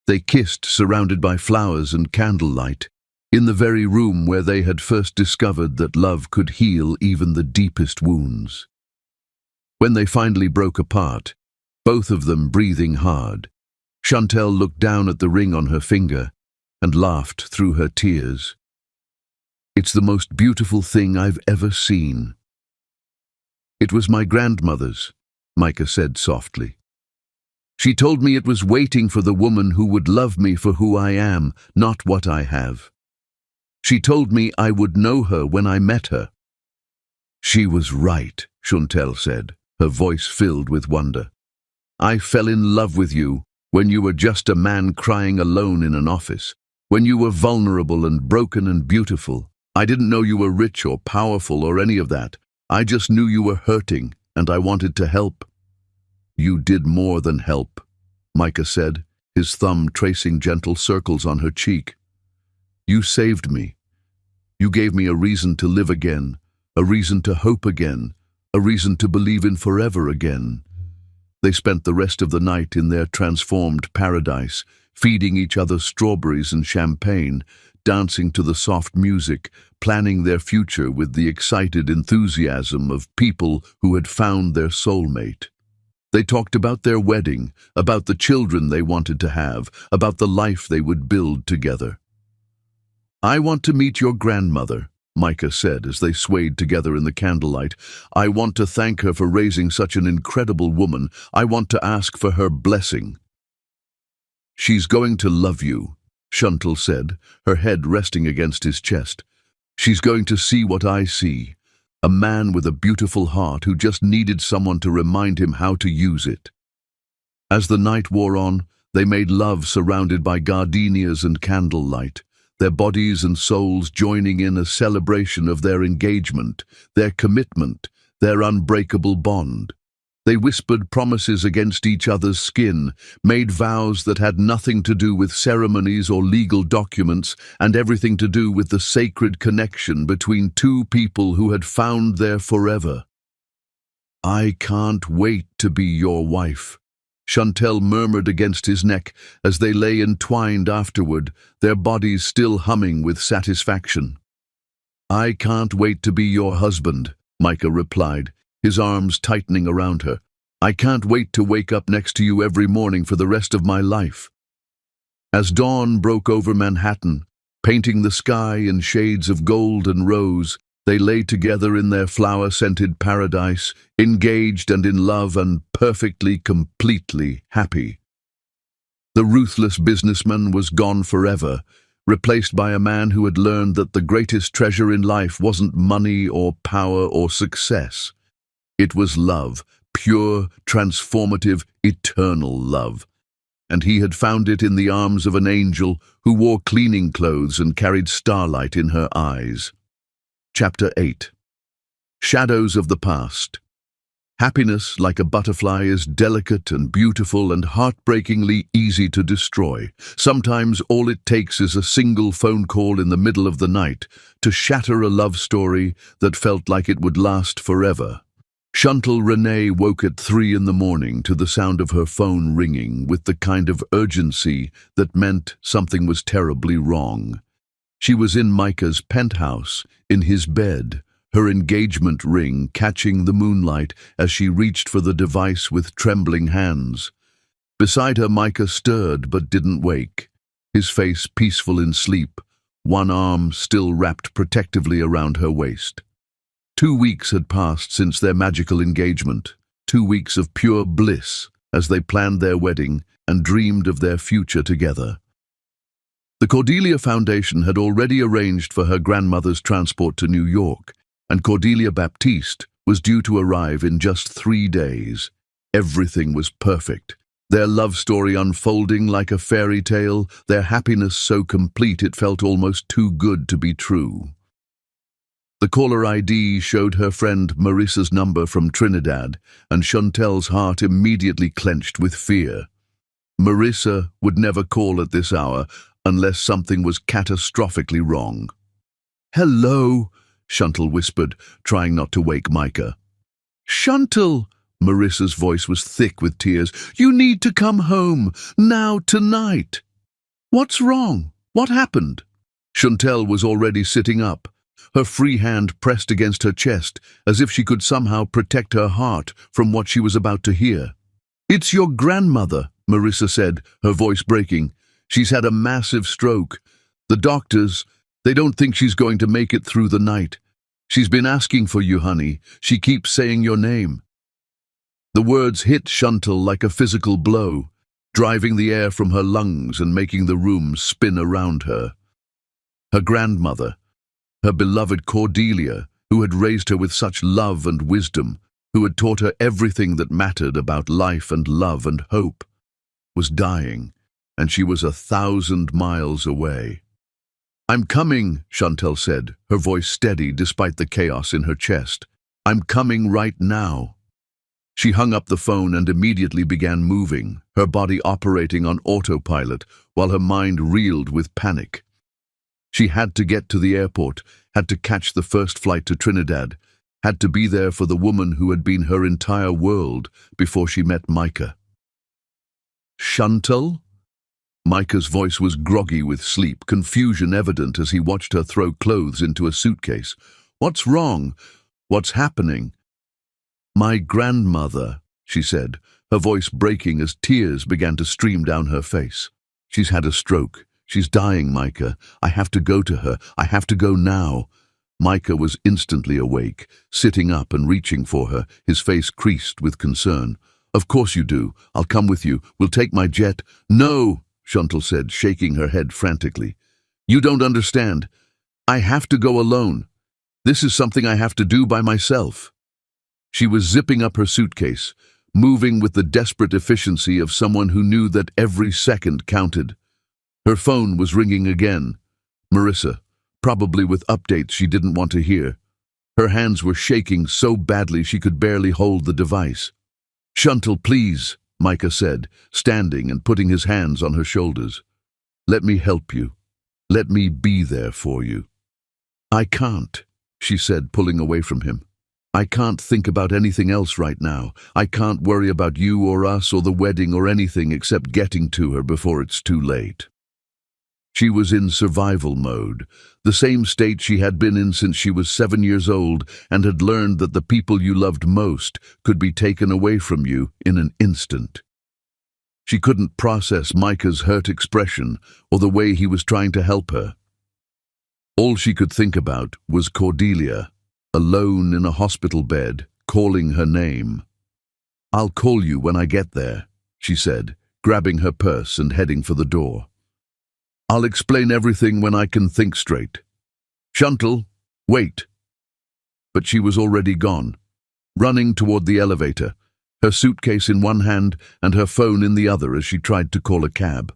They kissed surrounded by flowers and candlelight, in the very room where they had first discovered that love could heal even the deepest wounds. When they finally broke apart, both of them breathing hard, Chantal looked down at the ring on her finger and laughed through her tears. "It's the most beautiful thing I've ever seen." "It was my grandmother's," Micah said softly. "She told me it was waiting for the woman who would love me for who I am, not what I have. She told me I would know her when I met her." "She was right," Chantal said, her voice filled with wonder. "I fell in love with you when you were just a man crying alone in an office, when you were vulnerable and broken and beautiful. I didn't know you were rich or powerful or any of that. I just knew you were hurting, and I wanted to help." "You did more than help," Micah said, his thumb tracing gentle circles on her cheek. "You saved me. You gave me a reason to live again, a reason to hope again, a reason to believe in forever again." They spent the rest of the night in their transformed paradise, feeding each other strawberries and champagne, dancing to the soft music, planning their future with the excited enthusiasm of people who had found their soulmate. They talked about their wedding, about the children they wanted to have, about the life they would build together. "I want to meet your grandmother," Micah said as they swayed together in the candlelight. "I want to thank her for raising such an incredible woman. I want to ask for her blessing." "She's going to love you," Chantal said, her head resting against his chest. "She's going to see what I see, a man with a beautiful heart who just needed someone to remind him how to use it." As the night wore on, they made love surrounded by gardenias and candlelight, their bodies and souls joining in a celebration of their engagement, their commitment, their unbreakable bond. They whispered promises against each other's skin, made vows that had nothing to do with ceremonies or legal documents, and everything to do with the sacred connection between two people who had found their forever. "I can't wait to be your wife," Chantal murmured against his neck as they lay entwined afterward, their bodies still humming with satisfaction. "I can't wait to be your husband," Micah replied, his arms tightening around her. "I can't wait to wake up next to you every morning for the rest of my life." As dawn broke over Manhattan, painting the sky in shades of gold and rose, they lay together in their flower-scented paradise, engaged and in love and perfectly, completely happy. The ruthless businessman was gone forever, replaced by a man who had learned that the greatest treasure in life wasn't money or power or success. It was love, pure, transformative, eternal love. And he had found it in the arms of an angel who wore cleaning clothes and carried starlight in her eyes. Chapter 8. Shadows of the Past. Happiness, like a butterfly, is delicate and beautiful and heartbreakingly easy to destroy. Sometimes all it takes is a single phone call in the middle of the night to shatter a love story that felt like it would last forever. Chantal Renee woke at 3 in the morning to the sound of her phone ringing with the kind of urgency that meant something was terribly wrong. She was in Micah's penthouse, in his bed, her engagement ring catching the moonlight as she reached for the device with trembling hands. Beside her, Micah stirred but didn't wake, his face peaceful in sleep, one arm still wrapped protectively around her waist. 2 weeks had passed since their magical engagement, 2 weeks of pure bliss as they planned their wedding and dreamed of their future together. The Cordelia Foundation had already arranged for her grandmother's transport to New York, and Cordelia Baptiste was due to arrive in just 3 days. Everything was perfect. Their love story unfolding like a fairy tale, their happiness so complete it felt almost too good to be true. The caller ID showed her friend Marissa's number from Trinidad, and Chantal's heart immediately clenched with fear. Marissa would never call at this hour unless something was catastrophically wrong. "Hello," Chantal whispered, trying not to wake Micah. "Chantal," Marissa's voice was thick with tears, "you need to come home, now, tonight." "What's wrong? What happened?" Chantal was already sitting up, her free hand pressed against her chest, as if she could somehow protect her heart from what she was about to hear. "It's your grandmother," Marissa said, her voice breaking. "She's had a massive stroke. The doctors, they don't think she's going to make it through the night. She's been asking for you, honey. She keeps saying your name." The words hit Chantal like a physical blow, driving the air from her lungs and making the room spin around her. Her grandmother, her beloved Cordelia, who had raised her with such love and wisdom, who had taught her everything that mattered about life and love and hope, was dying, and she was 1,000 miles away. "I'm coming," Chantal said, her voice steady despite the chaos in her chest. "I'm coming right now." She hung up the phone and immediately began moving, her body operating on autopilot while her mind reeled with panic. She had to get to the airport, had to catch the first flight to Trinidad, had to be there for the woman who had been her entire world before she met Micah. "Chantal?" Micah's voice was groggy with sleep, confusion evident as he watched her throw clothes into a suitcase. "What's wrong? What's happening?" "My grandmother," she said, her voice breaking as tears began to stream down her face. "She's had a stroke. She's dying, Micah. I have to go to her. I have to go now." Micah was instantly awake, sitting up and reaching for her, his face creased with concern. "Of course you do. I'll come with you. We'll take my jet." "No," Chantal said, shaking her head frantically. "You don't understand. I have to go alone. This is something I have to do by myself." She was zipping up her suitcase, moving with the desperate efficiency of someone who knew that every second counted. Her phone was ringing again. Marissa, probably with updates she didn't want to hear. Her hands were shaking so badly she could barely hold the device. "Chantal, please," Micah said, standing and putting his hands on her shoulders. "Let me help you. Let me be there for you." "I can't," she said, pulling away from him. "I can't think about anything else right now. I can't worry about you or us or the wedding or anything except getting to her before it's too late." She was in survival mode, the same state she had been in since she was 7 years old and had learned that the people you loved most could be taken away from you in an instant. She couldn't process Micah's hurt expression or the way he was trying to help her. All she could think about was Cordelia, alone in a hospital bed, calling her name. "I'll call you when I get there," she said, grabbing her purse and heading for the door. "I'll explain everything when I can think straight. Chantal, wait." But she was already gone, running toward the elevator, her suitcase in one hand and her phone in the other as she tried to call a cab.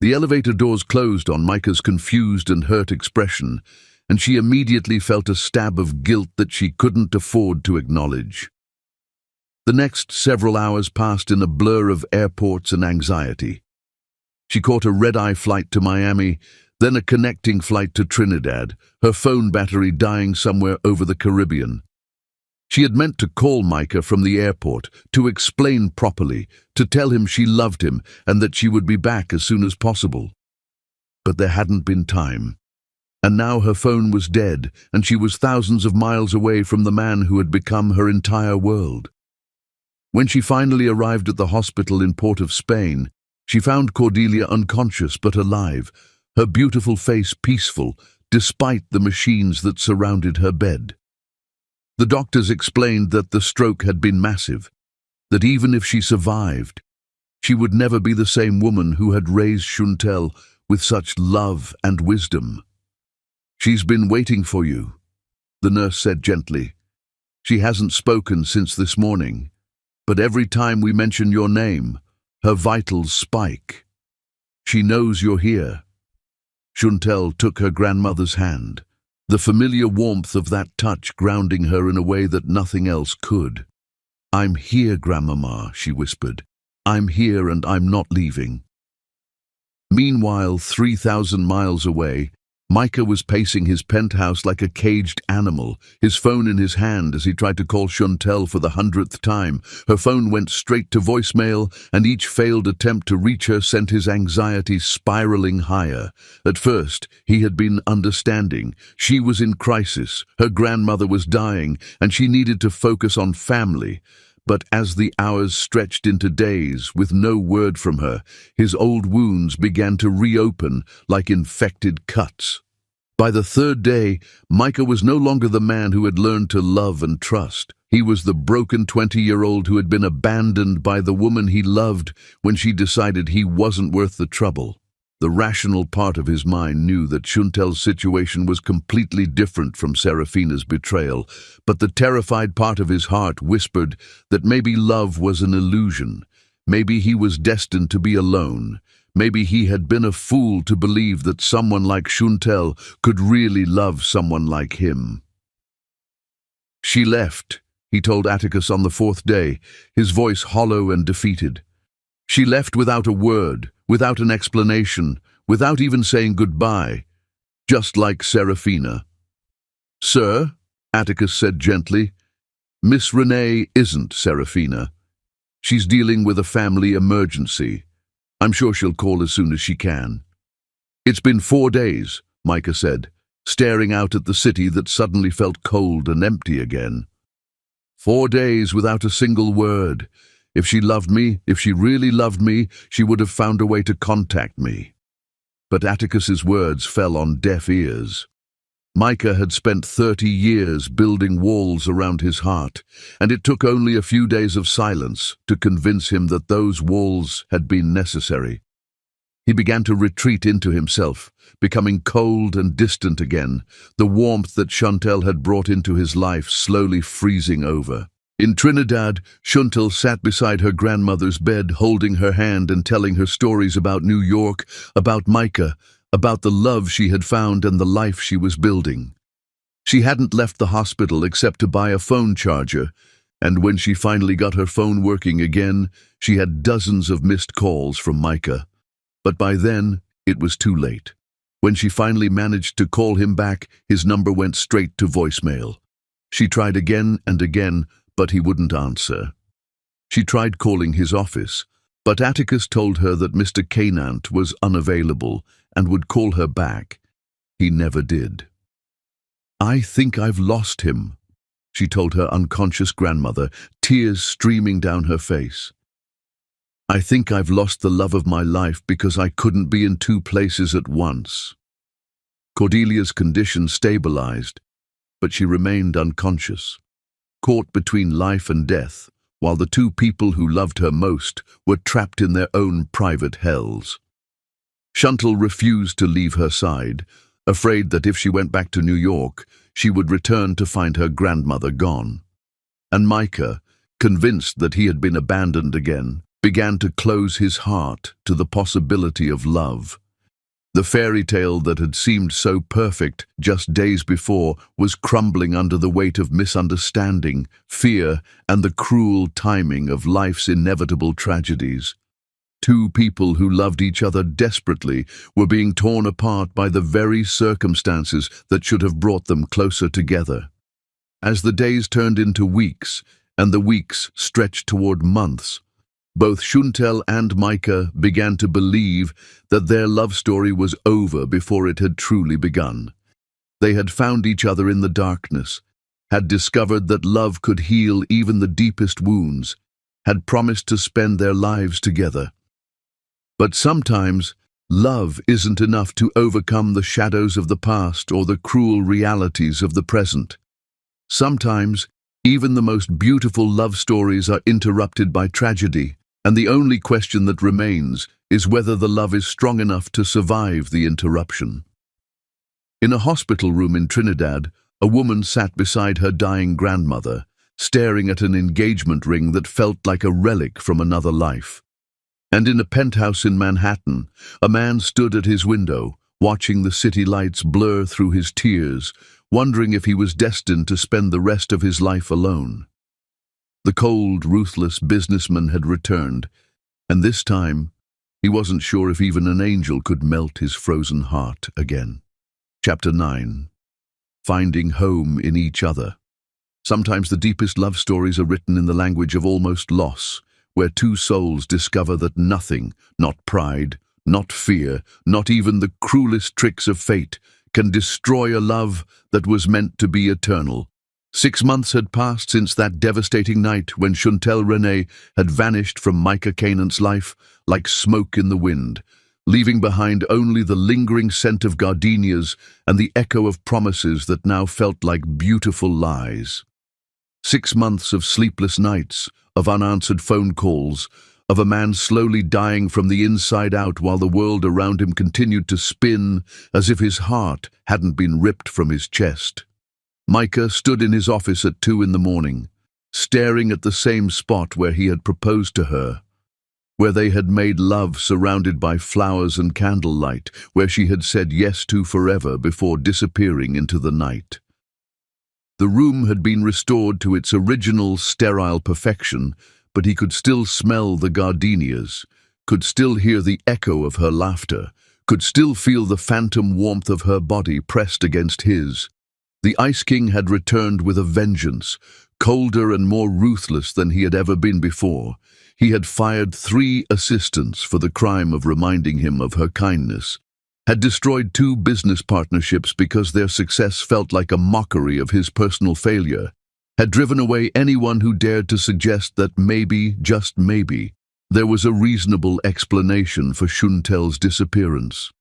The elevator doors closed on Micah's confused and hurt expression, and she immediately felt a stab of guilt that she couldn't afford to acknowledge. The next several hours passed in a blur of airports and anxiety. She caught a red-eye flight to Miami, then a connecting flight to Trinidad, her phone battery dying somewhere over the Caribbean. She had meant to call Micah from the airport, to explain properly, to tell him she loved him and that she would be back as soon as possible. But there hadn't been time. And now her phone was dead, and she was thousands of miles away from the man who had become her entire world. When she finally arrived at the hospital in Port of Spain, she found Cordelia unconscious but alive, her beautiful face peaceful, despite the machines that surrounded her bed. The doctors explained that the stroke had been massive, that even if she survived, she would never be the same woman who had raised Chantal with such love and wisdom. "She's been waiting for you," the nurse said gently. "She hasn't spoken since this morning, but every time we mention your name, her vitals spike. She knows you're here." Chantal took her grandmother's hand, the familiar warmth of that touch grounding her in a way that nothing else could. "I'm here, Grandmama," she whispered. "I'm here and I'm not leaving." Meanwhile, 3,000 miles away, Micah was pacing his penthouse like a caged animal, his phone in his hand as he tried to call Chantal for the 100th time. Her phone went straight to voicemail, and each failed attempt to reach her sent his anxiety spiraling higher. At first, he had been understanding. She was in crisis, her grandmother was dying, and she needed to focus on family. But as the hours stretched into days with no word from her, his old wounds began to reopen like infected cuts. By the third day, Micah was no longer the man who had learned to love and trust. He was the broken 20-year-old who had been abandoned by the woman he loved when she decided he wasn't worth the trouble. The rational part of his mind knew that Shuntel's situation was completely different from Serafina's betrayal, but the terrified part of his heart whispered that maybe love was an illusion. Maybe he was destined to be alone. Maybe he had been a fool to believe that someone like Shuntel could really love someone like him. "She left," he told Atticus on the fourth day, his voice hollow and defeated. "She left without a word, without an explanation, without even saying goodbye, just like Serafina." "Sir," Atticus said gently, "Miss Renee isn't Serafina. She's dealing with a family emergency. I'm sure she'll call as soon as she can." "It's been 4 days," Micah said, staring out at the city that suddenly felt cold and empty again. 4 days without a single word. If she loved me, if she really loved me, she would have found a way to contact me. But Atticus's words fell on deaf ears. Micah had spent 30 years building walls around his heart, and it took only a few days of silence to convince him that those walls had been necessary. He began to retreat into himself, becoming cold and distant again, the warmth that Shuntel had brought into his life slowly freezing over. In Trinidad, Shuntel sat beside her grandmother's bed, holding her hand and telling her stories about New York, about Micah, about the love she had found and the life she was building. She hadn't left the hospital except to buy a phone charger, and when she finally got her phone working again, she had dozens of missed calls from Micah. But by then, it was too late. When she finally managed to call him back, his number went straight to voicemail. She tried again and again, but he wouldn't answer. She tried calling his office, but Atticus told her that Mr. Canant was unavailable and would call her back. He never did. "I think I've lost him," she told her unconscious grandmother, tears streaming down her face. "I think I've lost the love of my life because I couldn't be in 2 places at once." Cordelia's condition stabilized, but she remained unconscious, caught between life and death, while the 2 people who loved her most were trapped in their own private hells. Shuntel refused to leave her side, afraid that if she went back to New York, she would return to find her grandmother gone. And Micah, convinced that he had been abandoned again, began to close his heart to the possibility of love. The fairy tale that had seemed so perfect just days before was crumbling under the weight of misunderstanding, fear, and the cruel timing of life's inevitable tragedies. 2 people who loved each other desperately were being torn apart by the very circumstances that should have brought them closer together. As the days turned into weeks, and the weeks stretched toward months, both Shuntel and Micah began to believe that their love story was over before it had truly begun. They had found each other in the darkness, had discovered that love could heal even the deepest wounds, had promised to spend their lives together. But sometimes, love isn't enough to overcome the shadows of the past or the cruel realities of the present. Sometimes, even the most beautiful love stories are interrupted by tragedy, and the only question that remains is whether the love is strong enough to survive the interruption. In a hospital room in Trinidad, a woman sat beside her dying grandmother, staring at an engagement ring that felt like a relic from another life. And in a penthouse in Manhattan, a man stood at his window, watching the city lights blur through his tears, wondering if he was destined to spend the rest of his life alone. The cold, ruthless businessman had returned, and this time, he wasn't sure if even an angel could melt his frozen heart again. Chapter 9. Finding home in each other. Sometimes the deepest love stories are written in the language of almost loss, where 2 souls discover that nothing, not pride, not fear, not even the cruelest tricks of fate, can destroy a love that was meant to be eternal. 6 months had passed since that devastating night when Chantal Renee had vanished from Micah Canaan's life like smoke in the wind, leaving behind only the lingering scent of gardenias and the echo of promises that now felt like beautiful lies. 6 months of sleepless nights, of unanswered phone calls, of a man slowly dying from the inside out while the world around him continued to spin as if his heart hadn't been ripped from his chest. Micah stood in his office at 2 in the morning, staring at the same spot where he had proposed to her, where they had made love surrounded by flowers and candlelight, where she had said yes to forever before disappearing into the night. The room had been restored to its original sterile perfection, but he could still smell the gardenias, could still hear the echo of her laughter, could still feel the phantom warmth of her body pressed against his. The Ice King had returned with a vengeance, colder and more ruthless than he had ever been before. He had fired 3 assistants for the crime of reminding him of her kindness, had destroyed 2 business partnerships because their success felt like a mockery of his personal failure, had driven away anyone who dared to suggest that maybe, just maybe, there was a reasonable explanation for Chantal's disappearance.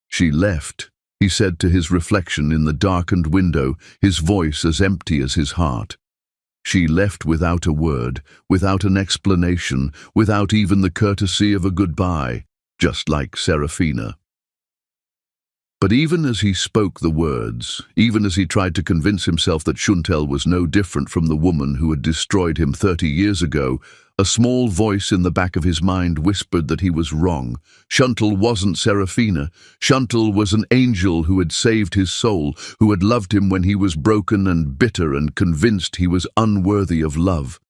She left, he said to his reflection in the darkened window, his voice as empty as his heart. She left without a word, without an explanation, without even the courtesy of a goodbye, just like Serafina. But even as he spoke the words, even as he tried to convince himself that Chantal was no different from the woman who had destroyed him 30 years ago, a small voice in the back of his mind whispered that he was wrong. Chantal wasn't Serafina. Chantal was an angel who had saved his soul, who had loved him when he was broken and bitter and convinced he was unworthy of love.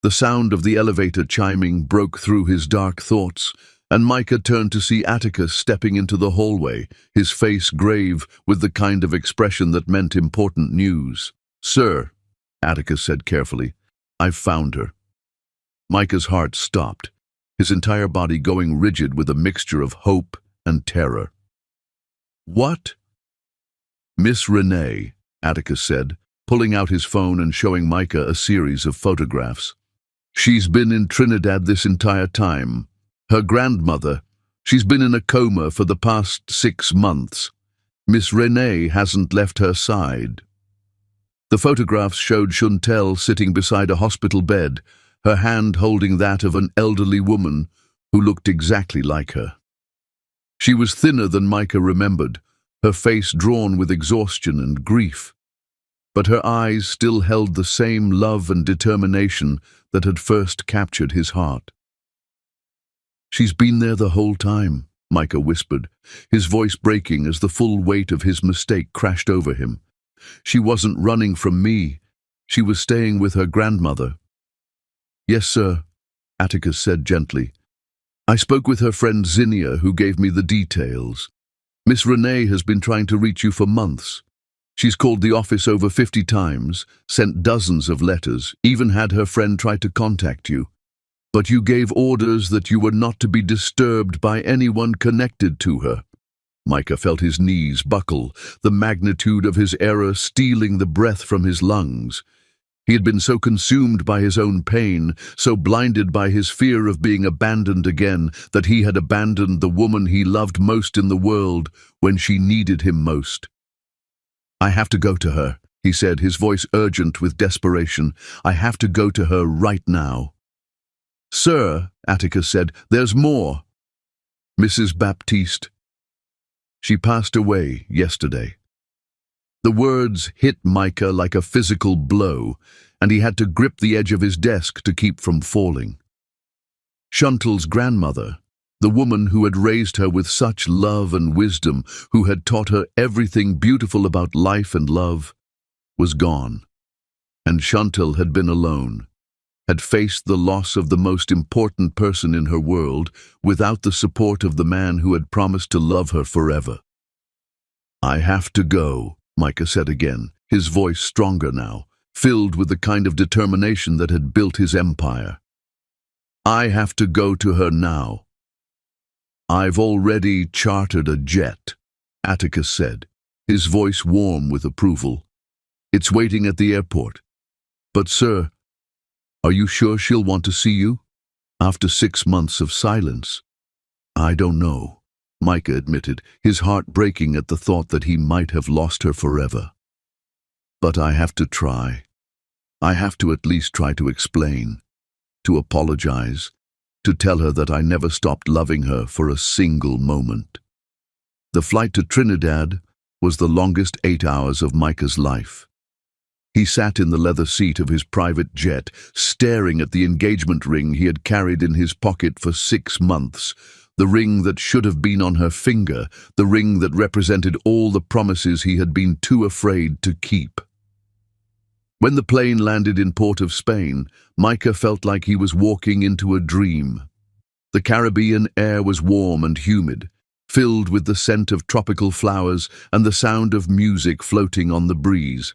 The sound of the elevator chiming broke through his dark thoughts, and Micah turned to see Atticus stepping into the hallway, his face grave with the kind of expression that meant important news. "Sir," Atticus said carefully, "I've found her." Micah's heart stopped, his entire body going rigid with a mixture of hope and terror. "What?" "Miss Renee," Atticus said, pulling out his phone and showing Micah a series of photographs. "She's been in Trinidad this entire time. Her grandmother, she's been in a coma for the past 6 months. Miss Renee hasn't left her side." The photographs showed Chantal sitting beside a hospital bed, her hand holding that of an elderly woman who looked exactly like her. She was thinner than Micah remembered, her face drawn with exhaustion and grief, but her eyes still held the same love and determination that had first captured his heart. "She's been there the whole time," Micah whispered, his voice breaking as the full weight of his mistake crashed over him. "She wasn't running from me. She was staying with her grandmother." "Yes, sir," Atticus said gently. "I spoke with her friend Zinnia, who gave me the details. Miss Renee has been trying to reach you for months. She's called the office over 50 times, sent dozens of letters, even had her friend try to contact you. But you gave orders that you were not to be disturbed by anyone connected to her." Micah felt his knees buckle, the magnitude of his error stealing the breath from his lungs. He had been so consumed by his own pain, so blinded by his fear of being abandoned again, that he had abandoned the woman he loved most in the world when she needed him most. "I have to go to her," he said, his voice urgent with desperation. "I have to go to her right now." "Sir," Atticus said, "there's more. Mrs. Baptiste. She passed away yesterday." The words hit Micah like a physical blow, and he had to grip the edge of his desk to keep from falling. Chantal's grandmother, the woman who had raised her with such love and wisdom, who had taught her everything beautiful about life and love, was gone. And Chantal had been alone, had faced the loss of the most important person in her world without the support of the man who had promised to love her forever. "I have to go," Micah said again, his voice stronger now, filled with the kind of determination that had built his empire. "I have to go to her now." "I've already chartered a jet," Atticus said, his voice warm with approval. It's waiting at the airport. But, sir, are you sure she'll want to see you? After 6 months of silence. I don't know, Micah admitted, his heart breaking at the thought that he might have lost her forever. But I have to try. I have to at least try to explain, to apologize, to tell her that I never stopped loving her for a single moment. The flight to Trinidad was the longest 8 hours of Micah's life. He sat in the leather seat of his private jet, staring at the engagement ring he had carried in his pocket for 6 months, the ring that should have been on her finger, the ring that represented all the promises he had been too afraid to keep. When the plane landed in Port of Spain, Micah felt like he was walking into a dream. The Caribbean air was warm and humid, filled with the scent of tropical flowers and the sound of music floating on the breeze.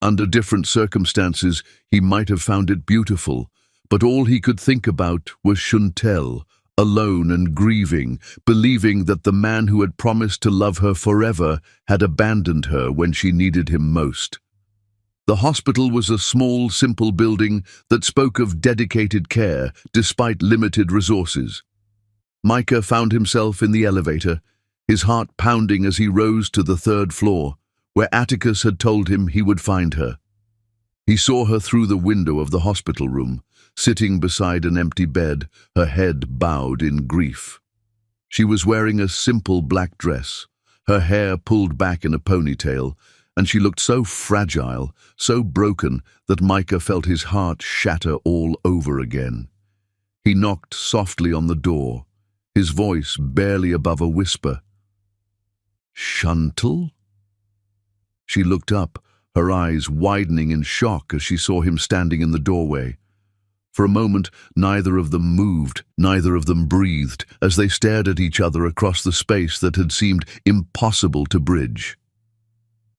Under different circumstances, he might have found it beautiful, but all he could think about was Chantal, alone and grieving, believing that the man who had promised to love her forever had abandoned her when she needed him most. The hospital was a small, simple building that spoke of dedicated care despite limited resources. Micah found himself in the elevator, his heart pounding as he rose to the 3rd floor, where Atticus had told him he would find her. He saw her through the window of the hospital room, sitting beside an empty bed, her head bowed in grief. She was wearing a simple black dress, her hair pulled back in a ponytail, and she looked so fragile, so broken, that Micah felt his heart shatter all over again. He knocked softly on the door, his voice barely above a whisper. "Chantal?" She looked up, her eyes widening in shock as she saw him standing in the doorway. For a moment, neither of them moved, neither of them breathed, as they stared at each other across the space that had seemed impossible to bridge.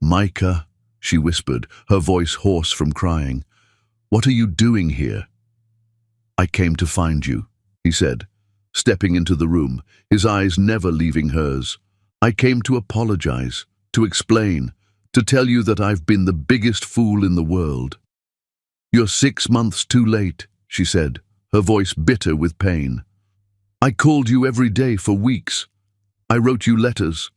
"Micah," she whispered, her voice hoarse from crying, "what are you doing here?" "I came to find you," he said, stepping into the room, his eyes never leaving hers. "I came to apologize, to explain, to tell you that I've been the biggest fool in the world." "You're 6 months too late," she said, her voice bitter with pain. "I called you every day for weeks. I wrote you letters.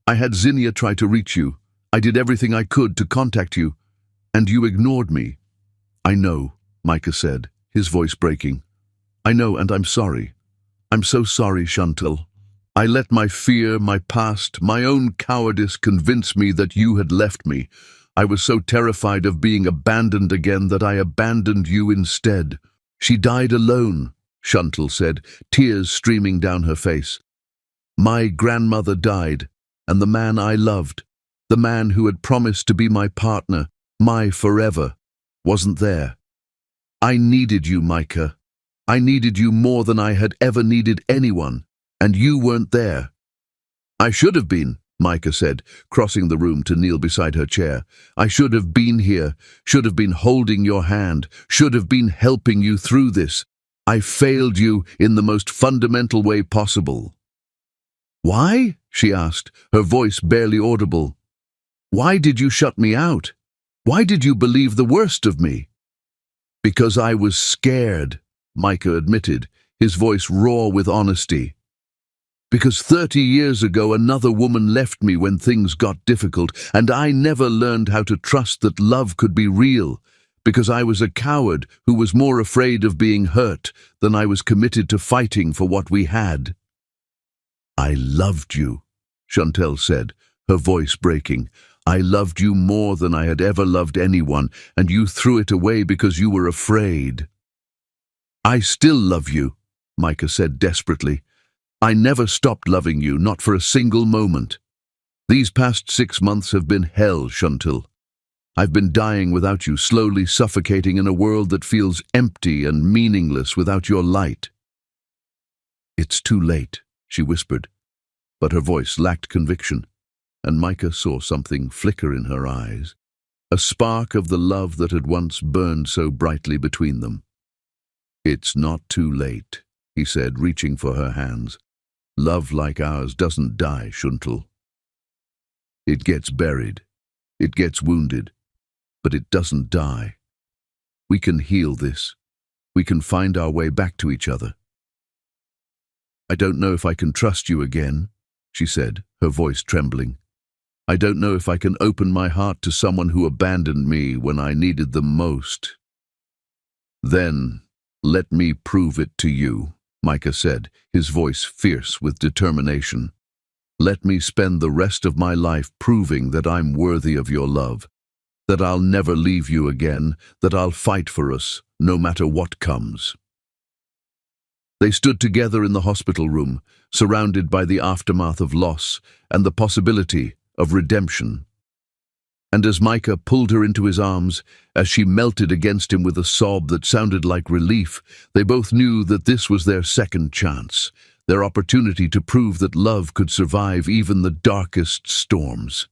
I had Zinnia try to reach you. I did everything I could to contact you, and you ignored me." "I know," Micah said, his voice breaking. "I know, and I'm sorry. I'm so sorry, Chantal. I let my fear, my past, my own cowardice convince me that you had left me. I was so terrified of being abandoned again that I abandoned you instead." "She died alone," Chantal said, tears streaming down her face. "My grandmother died, and the man I loved, the man who had promised to be my partner, my forever, wasn't there. I needed you, Micah. I needed you more than I had ever needed anyone, and you weren't there." "I should have been," Micah said, crossing the room to kneel beside her chair. "I should have been here, should have been holding your hand, should have been helping you through this. I failed you in the most fundamental way possible." "Why?" she asked, her voice barely audible. "Why did you shut me out? Why did you believe the worst of me?" "Because I was scared," Micah admitted, his voice raw with honesty. "Because 30 years ago another woman left me when things got difficult, and I never learned how to trust that love could be real. Because I was a coward who was more afraid of being hurt than I was committed to fighting for what we had." "I loved you," Chantal said, her voice breaking. "I loved you more than I had ever loved anyone, and you threw it away because you were afraid." "I still love you," Micah said desperately. "I never stopped loving you, not for a single moment. These past 6 months have been hell, Chantal. I've been dying without you, slowly suffocating in a world that feels empty and meaningless without your light." "It's too late," she whispered, but her voice lacked conviction, and Micah saw something flicker in her eyes, a spark of the love that had once burned so brightly between them. "It's not too late," he said, reaching for her hands. "Love like ours doesn't die, Chantal. It gets buried. It gets wounded. but it doesn't die. We can heal this. We can find our way back to each other. I don't know if I can trust you again, she said, her voice trembling. I don't know if I can open my heart to someone who abandoned me when I needed them most. Then, let me prove it to you, Micah said, his voice fierce with determination. Let me spend the rest of my life proving that I'm worthy of your love, that I'll never leave you again, that I'll fight for us, no matter what comes. They stood together in the hospital room, surrounded by the aftermath of loss and the possibility of redemption. And as Micah pulled her into his arms, as she melted against him with a sob that sounded like relief, they both knew that this was their second chance, their opportunity to prove that love could survive even the darkest storms.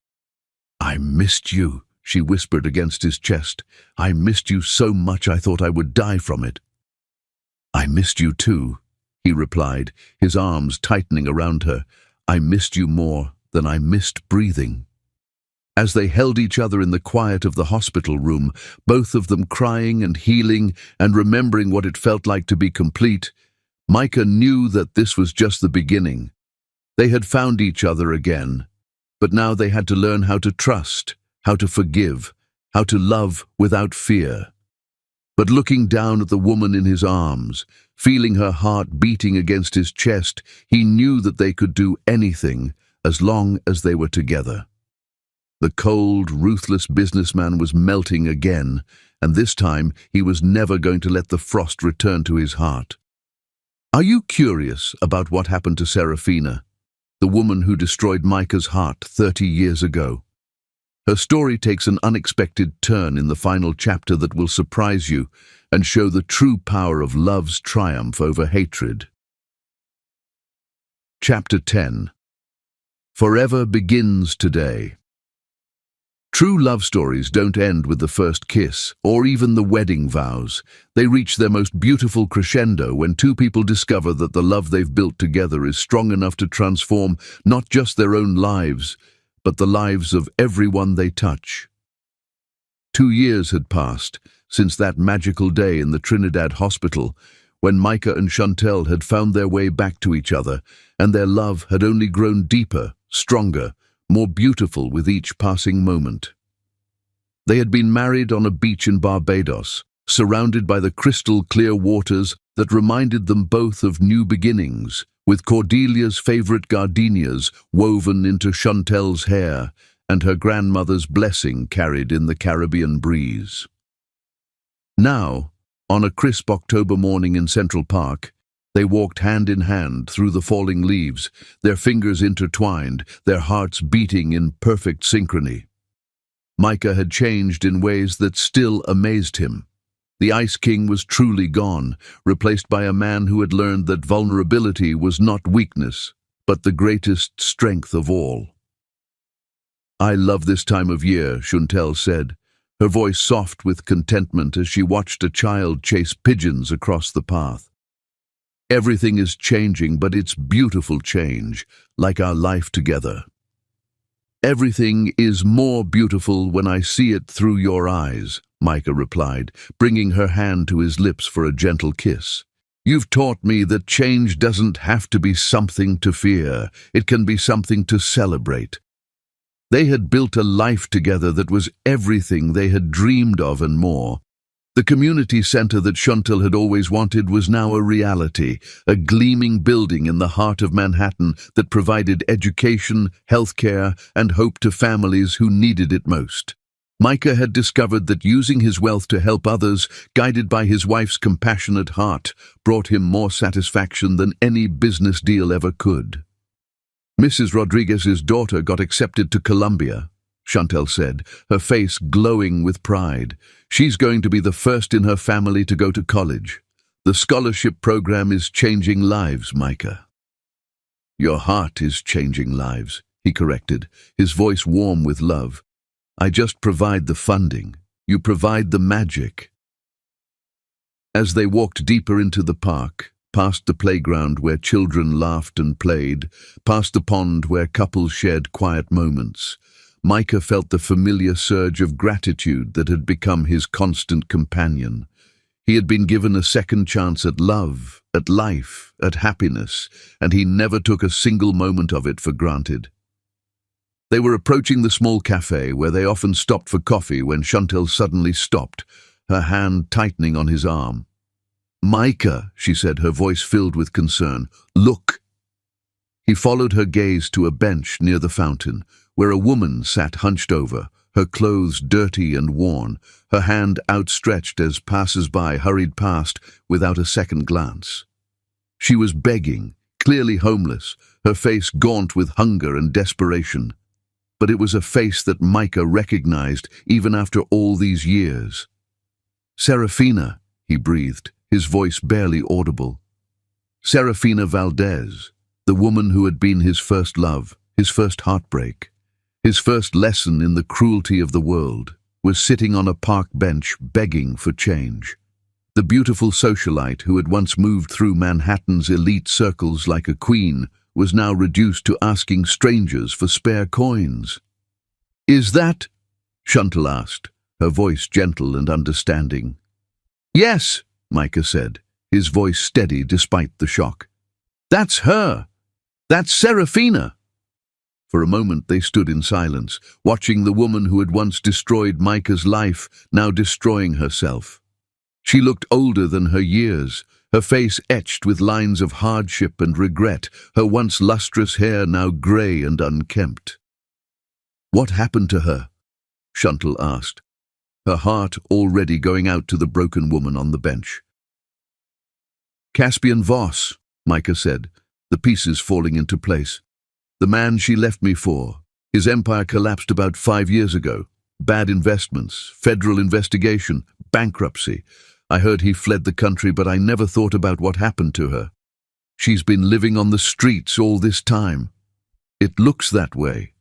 I missed you, she whispered against his chest. I missed you so much I thought I would die from it. I missed you too, he replied, his arms tightening around her. I missed you more than I missed breathing. As they held each other in the quiet of the hospital room, both of them crying and healing and remembering what it felt like to be complete, Micah knew that this was just the beginning. They had found each other again, but now they had to learn how to trust, how to forgive, how to love without fear. But looking down at the woman in his arms, feeling her heart beating against his chest, he knew that they could do anything as long as they were together. The cold, ruthless businessman was melting again, and this time he was never going to let the frost return to his heart. Are you curious about what happened to Serafina, the woman who destroyed Micah's heart 30 years ago? Her story takes an unexpected turn in the final chapter that will surprise you and show the true power of love's triumph over hatred. Chapter 10. Forever begins today. True love stories don't end with the first kiss, or even the wedding vows. They reach their most beautiful crescendo when two people discover that the love they've built together is strong enough to transform not just their own lives, but the lives of everyone they touch. 2 years had passed since that magical day in the Trinidad hospital, when Micah and Chantel had found their way back to each other, and their love had only grown deeper, stronger, more beautiful with each passing moment. They had been married on a beach in Barbados, surrounded by the crystal-clear waters that reminded them both of new beginnings, with Cordelia's favorite gardenias woven into Chantel's hair and her grandmother's blessing carried in the Caribbean breeze. Now, on a crisp October morning in Central Park, they walked hand in hand through the falling leaves, their fingers intertwined, their hearts beating in perfect synchrony. Micah had changed in ways that still amazed him. The Ice King was truly gone, replaced by a man who had learned that vulnerability was not weakness, but the greatest strength of all. I love this time of year, Chantel said, her voice soft with contentment as she watched a child chase pigeons across the path. Everything is changing, but it's beautiful change, like our life together. Everything is more beautiful when I see it through your eyes, Micah replied, bringing her hand to his lips for a gentle kiss. You've taught me that change doesn't have to be something to fear. It can be something to celebrate. They had built a life together that was everything they had dreamed of and more. The community center that Chantel had always wanted was now a reality, a gleaming building in the heart of Manhattan that provided education, healthcare, and hope to families who needed it most. Micah had discovered that using his wealth to help others, guided by his wife's compassionate heart, brought him more satisfaction than any business deal ever could. Mrs. Rodriguez's daughter got accepted to Columbia, Chantel said, her face glowing with pride. She's going to be the first in her family to go to college. The scholarship program is changing lives, Micah. Your heart is changing lives, he corrected, his voice warm with love. I just provide the funding. You provide the magic. As they walked deeper into the park, past the playground where children laughed and played, past the pond where couples shared quiet moments, Micah felt the familiar surge of gratitude that had become his constant companion. He had been given a second chance at love, at life, at happiness, and he never took a single moment of it for granted. They were approaching the small cafe where they often stopped for coffee when Chantal suddenly stopped, her hand tightening on his arm. "Micah," she said, her voice filled with concern, "look." He followed her gaze to a bench near the fountain, where a woman sat hunched over, her clothes dirty and worn, her hand outstretched as passers-by hurried past without a second glance. She was begging, clearly homeless, her face gaunt with hunger and desperation. But it was a face that Micah recognized even after all these years. "Serafina," he breathed, his voice barely audible. Serafina Valdez, the woman who had been his first love, his first heartbreak, his first lesson in the cruelty of the world, was sitting on a park bench begging for change. The beautiful socialite who had once moved through Manhattan's elite circles like a queen was now reduced to asking strangers for spare coins. "Is that?" Chantal asked, her voice gentle and understanding. "Yes," Micah said, his voice steady despite the shock. "That's her. That's Serafina." For a moment they stood in silence, watching the woman who had once destroyed Micah's life, now destroying herself. She looked older than her years, her face etched with lines of hardship and regret, her once lustrous hair now grey and unkempt. "What happened to her?" Chantal asked, her heart already going out to the broken woman on the bench. "Caspian Voss," Micah said, the pieces falling into place. "The man she left me for. His empire collapsed about 5 years ago. Bad investments, federal investigation, bankruptcy. I heard he fled the country, but I never thought about what happened to her. She's been living on the streets all this time. It looks that way."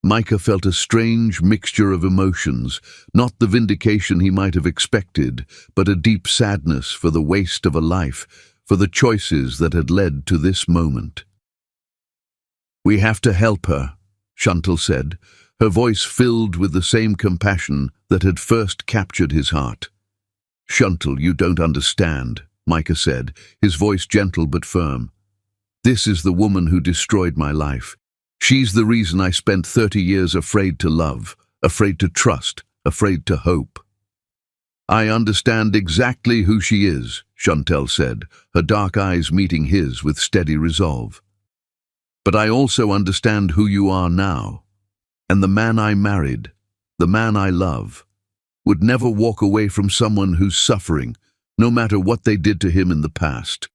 Micah felt a strange mixture of emotions, not the vindication he might have expected, but a deep sadness for the waste of a life, for the choices that had led to this moment. "We have to help her," Chantal said, her voice filled with the same compassion that had first captured his heart. "Chantal, you don't understand," Micah said, his voice gentle but firm. "This is the woman who destroyed my life. She's the reason I spent 30 years afraid to love, afraid to trust, afraid to hope." "I understand exactly who she is," Chantal said, her dark eyes meeting his with steady resolve. "But I also understand who you are now. And the man I married, the man I love, would never walk away from someone who's suffering, no matter what they did to him in the past."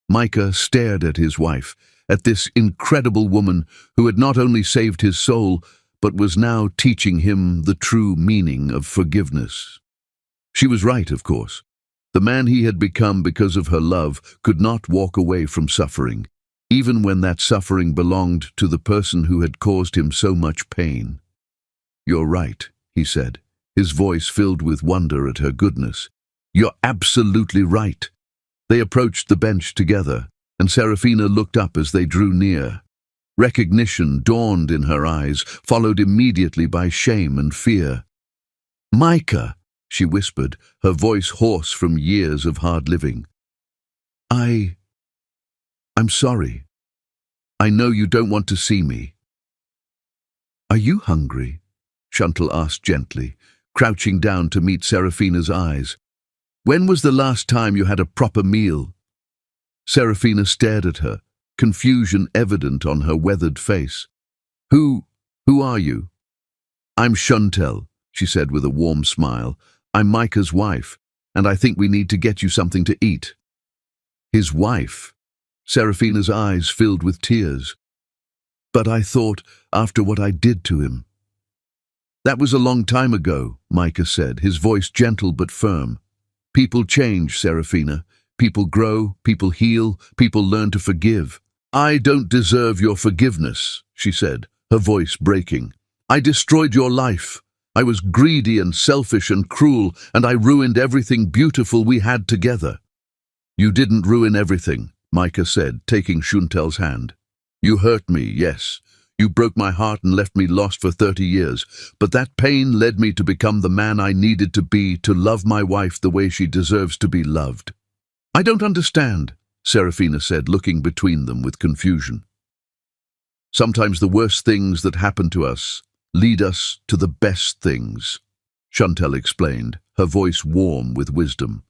Micah stared at his wife, at this incredible woman who had not only saved his soul, but was now teaching him the true meaning of forgiveness. She was right, of course. The man he had become because of her love could not walk away from suffering, even when that suffering belonged to the person who had caused him so much pain. "You're right," he said, his voice filled with wonder at her goodness. "You're absolutely right." They approached the bench together, and Serafina looked up as they drew near. Recognition dawned in her eyes, followed immediately by shame and fear. "Micah," she whispered, her voice hoarse from years of hard living. I'm sorry. I know you don't want to see me." "Are you hungry?" Chantal asked gently, crouching down to meet Serafina's eyes. "When was the last time you had a proper meal?" Serafina stared at her, confusion evident on her weathered face. Who are you?" "I'm Chantal," she said with a warm smile. "I'm Micah's wife, and I think we need to get you something to eat." "His wife?" Serafina's eyes filled with tears. "But I thought, after what I did to him." "That was a long time ago," Micah said, his voice gentle but firm. "People change, Serafina. People grow, people heal, people learn to forgive. I don't deserve your forgiveness," she said, her voice breaking. "I destroyed your life. I was greedy and selfish and cruel, and I ruined everything beautiful we had together." "You didn't ruin everything," Micah said, taking Chantal's hand. "You hurt me, yes. You broke my heart and left me lost for 30 years, but that pain led me to become the man I needed to be, to love my wife the way she deserves to be loved." "I don't understand," Serafina said, looking between them with confusion. "Sometimes the worst things that happen to us lead us to the best things," Chantal explained, her voice warm with wisdom.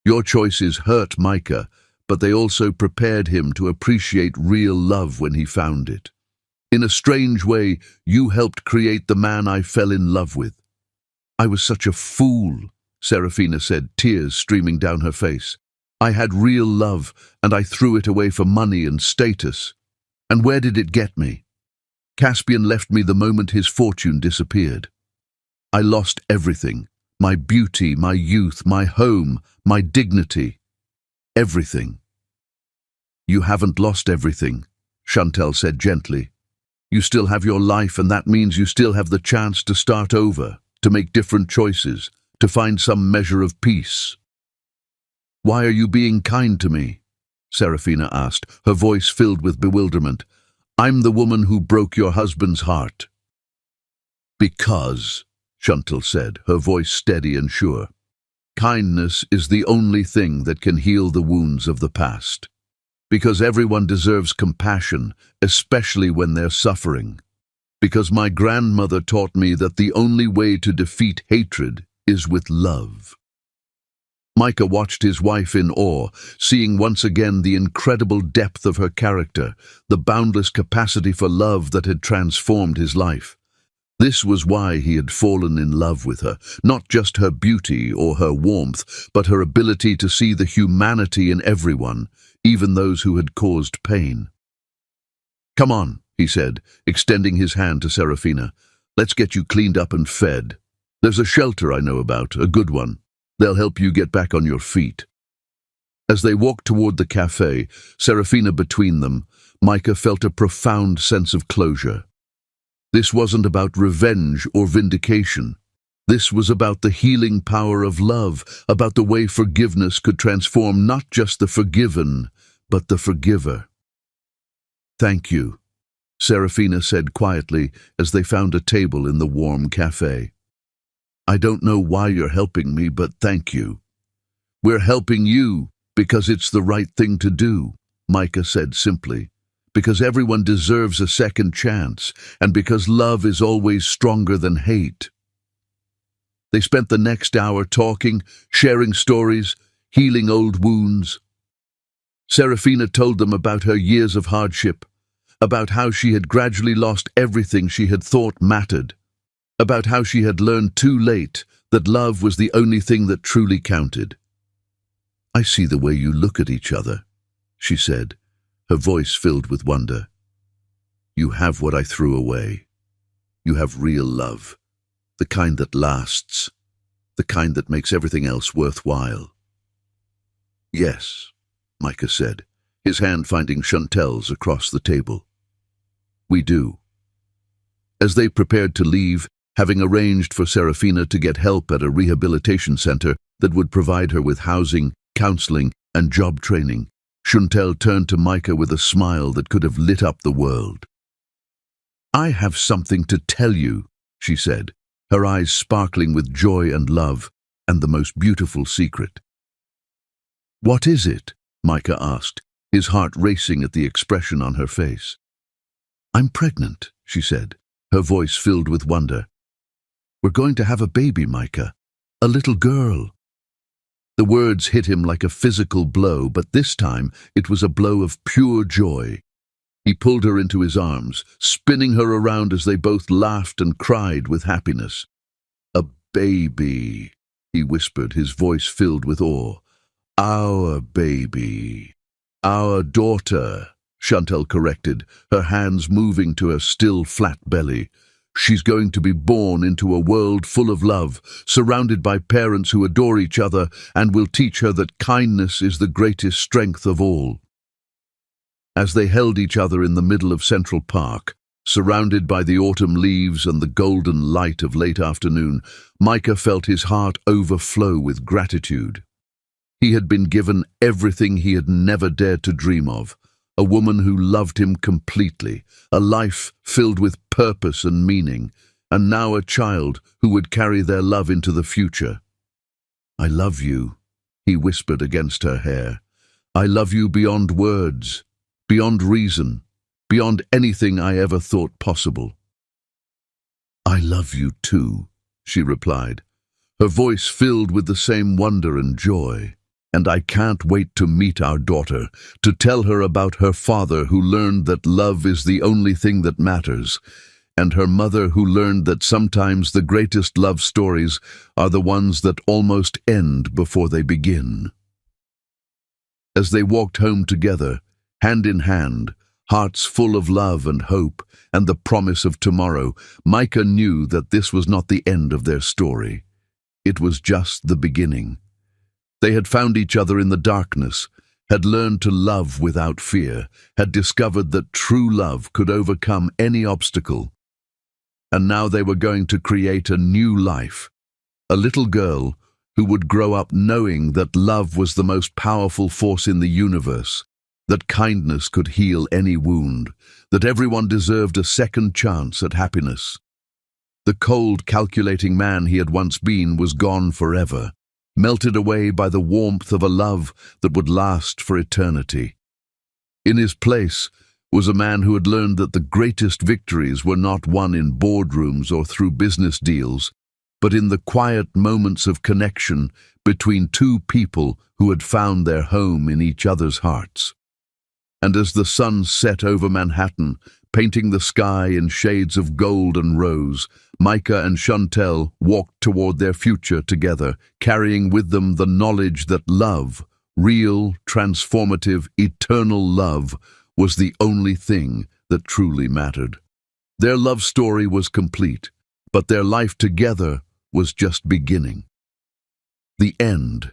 "Your choices hurt Micah, but they also prepared him to appreciate real love when he found it. In a strange way, you helped create the man I fell in love with." "I was such a fool," Serafina said, tears streaming down her face. "I had real love, and I threw it away for money and status. And where did it get me? Caspian left me the moment his fortune disappeared. I lost everything: my beauty, my youth, my home, my dignity. Everything." "You haven't lost everything," Chantal said gently. "You still have your life, and that means you still have the chance to start over, to make different choices, to find some measure of peace." "Why are you being kind to me?" Serafina asked, her voice filled with bewilderment. "I'm the woman who broke your husband's heart." "Because," Chantal said, her voice steady and sure, "kindness is the only thing that can heal the wounds of the past. Because everyone deserves compassion, especially when they're suffering. Because my grandmother taught me that the only way to defeat hatred is with love." Micah watched his wife in awe, seeing once again the incredible depth of her character, the boundless capacity for love that had transformed his life. This was why he had fallen in love with her, not just her beauty or her warmth, but her ability to see the humanity in everyone, even those who had caused pain. "Come on," he said, extending his hand to Serafina. "Let's get you cleaned up and fed. There's a shelter I know about, a good one. They'll help you get back on your feet." As they walked toward the cafe, Serafina between them, Micah felt a profound sense of closure. This wasn't about revenge or vindication. This was about the healing power of love, about the way forgiveness could transform not just the forgiven, but the forgiver. "Thank you," Serafina said quietly as they found a table in the warm cafe. "I don't know why you're helping me, but thank you." "We're helping you because it's the right thing to do," Micah said simply. "Because everyone deserves a second chance, and because love is always stronger than hate." They spent the next hour talking, sharing stories, healing old wounds. Serafina told them about her years of hardship, about how she had gradually lost everything she had thought mattered, about how she had learned too late that love was the only thing that truly counted. "I see the way you look at each other," she said, her voice filled with wonder. "You have what I threw away. You have real love, the kind that lasts, the kind that makes everything else worthwhile." "Yes," Micah said, his hand finding Chantal's across the table. "We do." As they prepared to leave, having arranged for Serafina to get help at a rehabilitation center that would provide her with housing, counseling, and job training, Chantal turned to Micah with a smile that could have lit up the world. "I have something to tell you," she said, her eyes sparkling with joy and love, and the most beautiful secret. "What is it?" Micah asked, his heart racing at the expression on her face. "I'm pregnant," she said, her voice filled with wonder. "We're going to have a baby, Micah. A little girl." The words hit him like a physical blow, but this time it was a blow of pure joy. He pulled her into his arms, spinning her around as they both laughed and cried with happiness. "A baby," he whispered, his voice filled with awe. "Our baby. Our daughter," Chantal corrected, her hands moving to her still flat belly. "She's going to be born into a world full of love, surrounded by parents who adore each other and will teach her that kindness is the greatest strength of all." As they held each other in the middle of Central Park, surrounded by the autumn leaves and the golden light of late afternoon, Micah felt his heart overflow with gratitude. He had been given everything he had never dared to dream of: a woman who loved him completely, a life filled with purpose and meaning, and now a child who would carry their love into the future. "I love you," he whispered against her hair. "I love you beyond words, beyond reason, beyond anything I ever thought possible." "I love you too," she replied, her voice filled with the same wonder and joy. "And I can't wait to meet our daughter, to tell her about her father who learned that love is the only thing that matters, and her mother who learned that sometimes the greatest love stories are the ones that almost end before they begin." As they walked home together, hand in hand, hearts full of love and hope and the promise of tomorrow, Micah knew that this was not the end of their story. It was just the beginning. They had found each other in the darkness, had learned to love without fear, had discovered that true love could overcome any obstacle. And now they were going to create a new life, a little girl who would grow up knowing that love was the most powerful force in the universe, that kindness could heal any wound, that everyone deserved a second chance at happiness. The cold, calculating man he had once been was gone forever, melted away by the warmth of a love that would last for eternity. In his place was a man who had learned that the greatest victories were not won in boardrooms or through business deals, but in the quiet moments of connection between two people who had found their home in each other's hearts. And as the sun set over Manhattan, painting the sky in shades of gold and rose, Micah and Chantel walked toward their future together, carrying with them the knowledge that love, real, transformative, eternal love, was the only thing that truly mattered. Their love story was complete, but their life together was just beginning. The end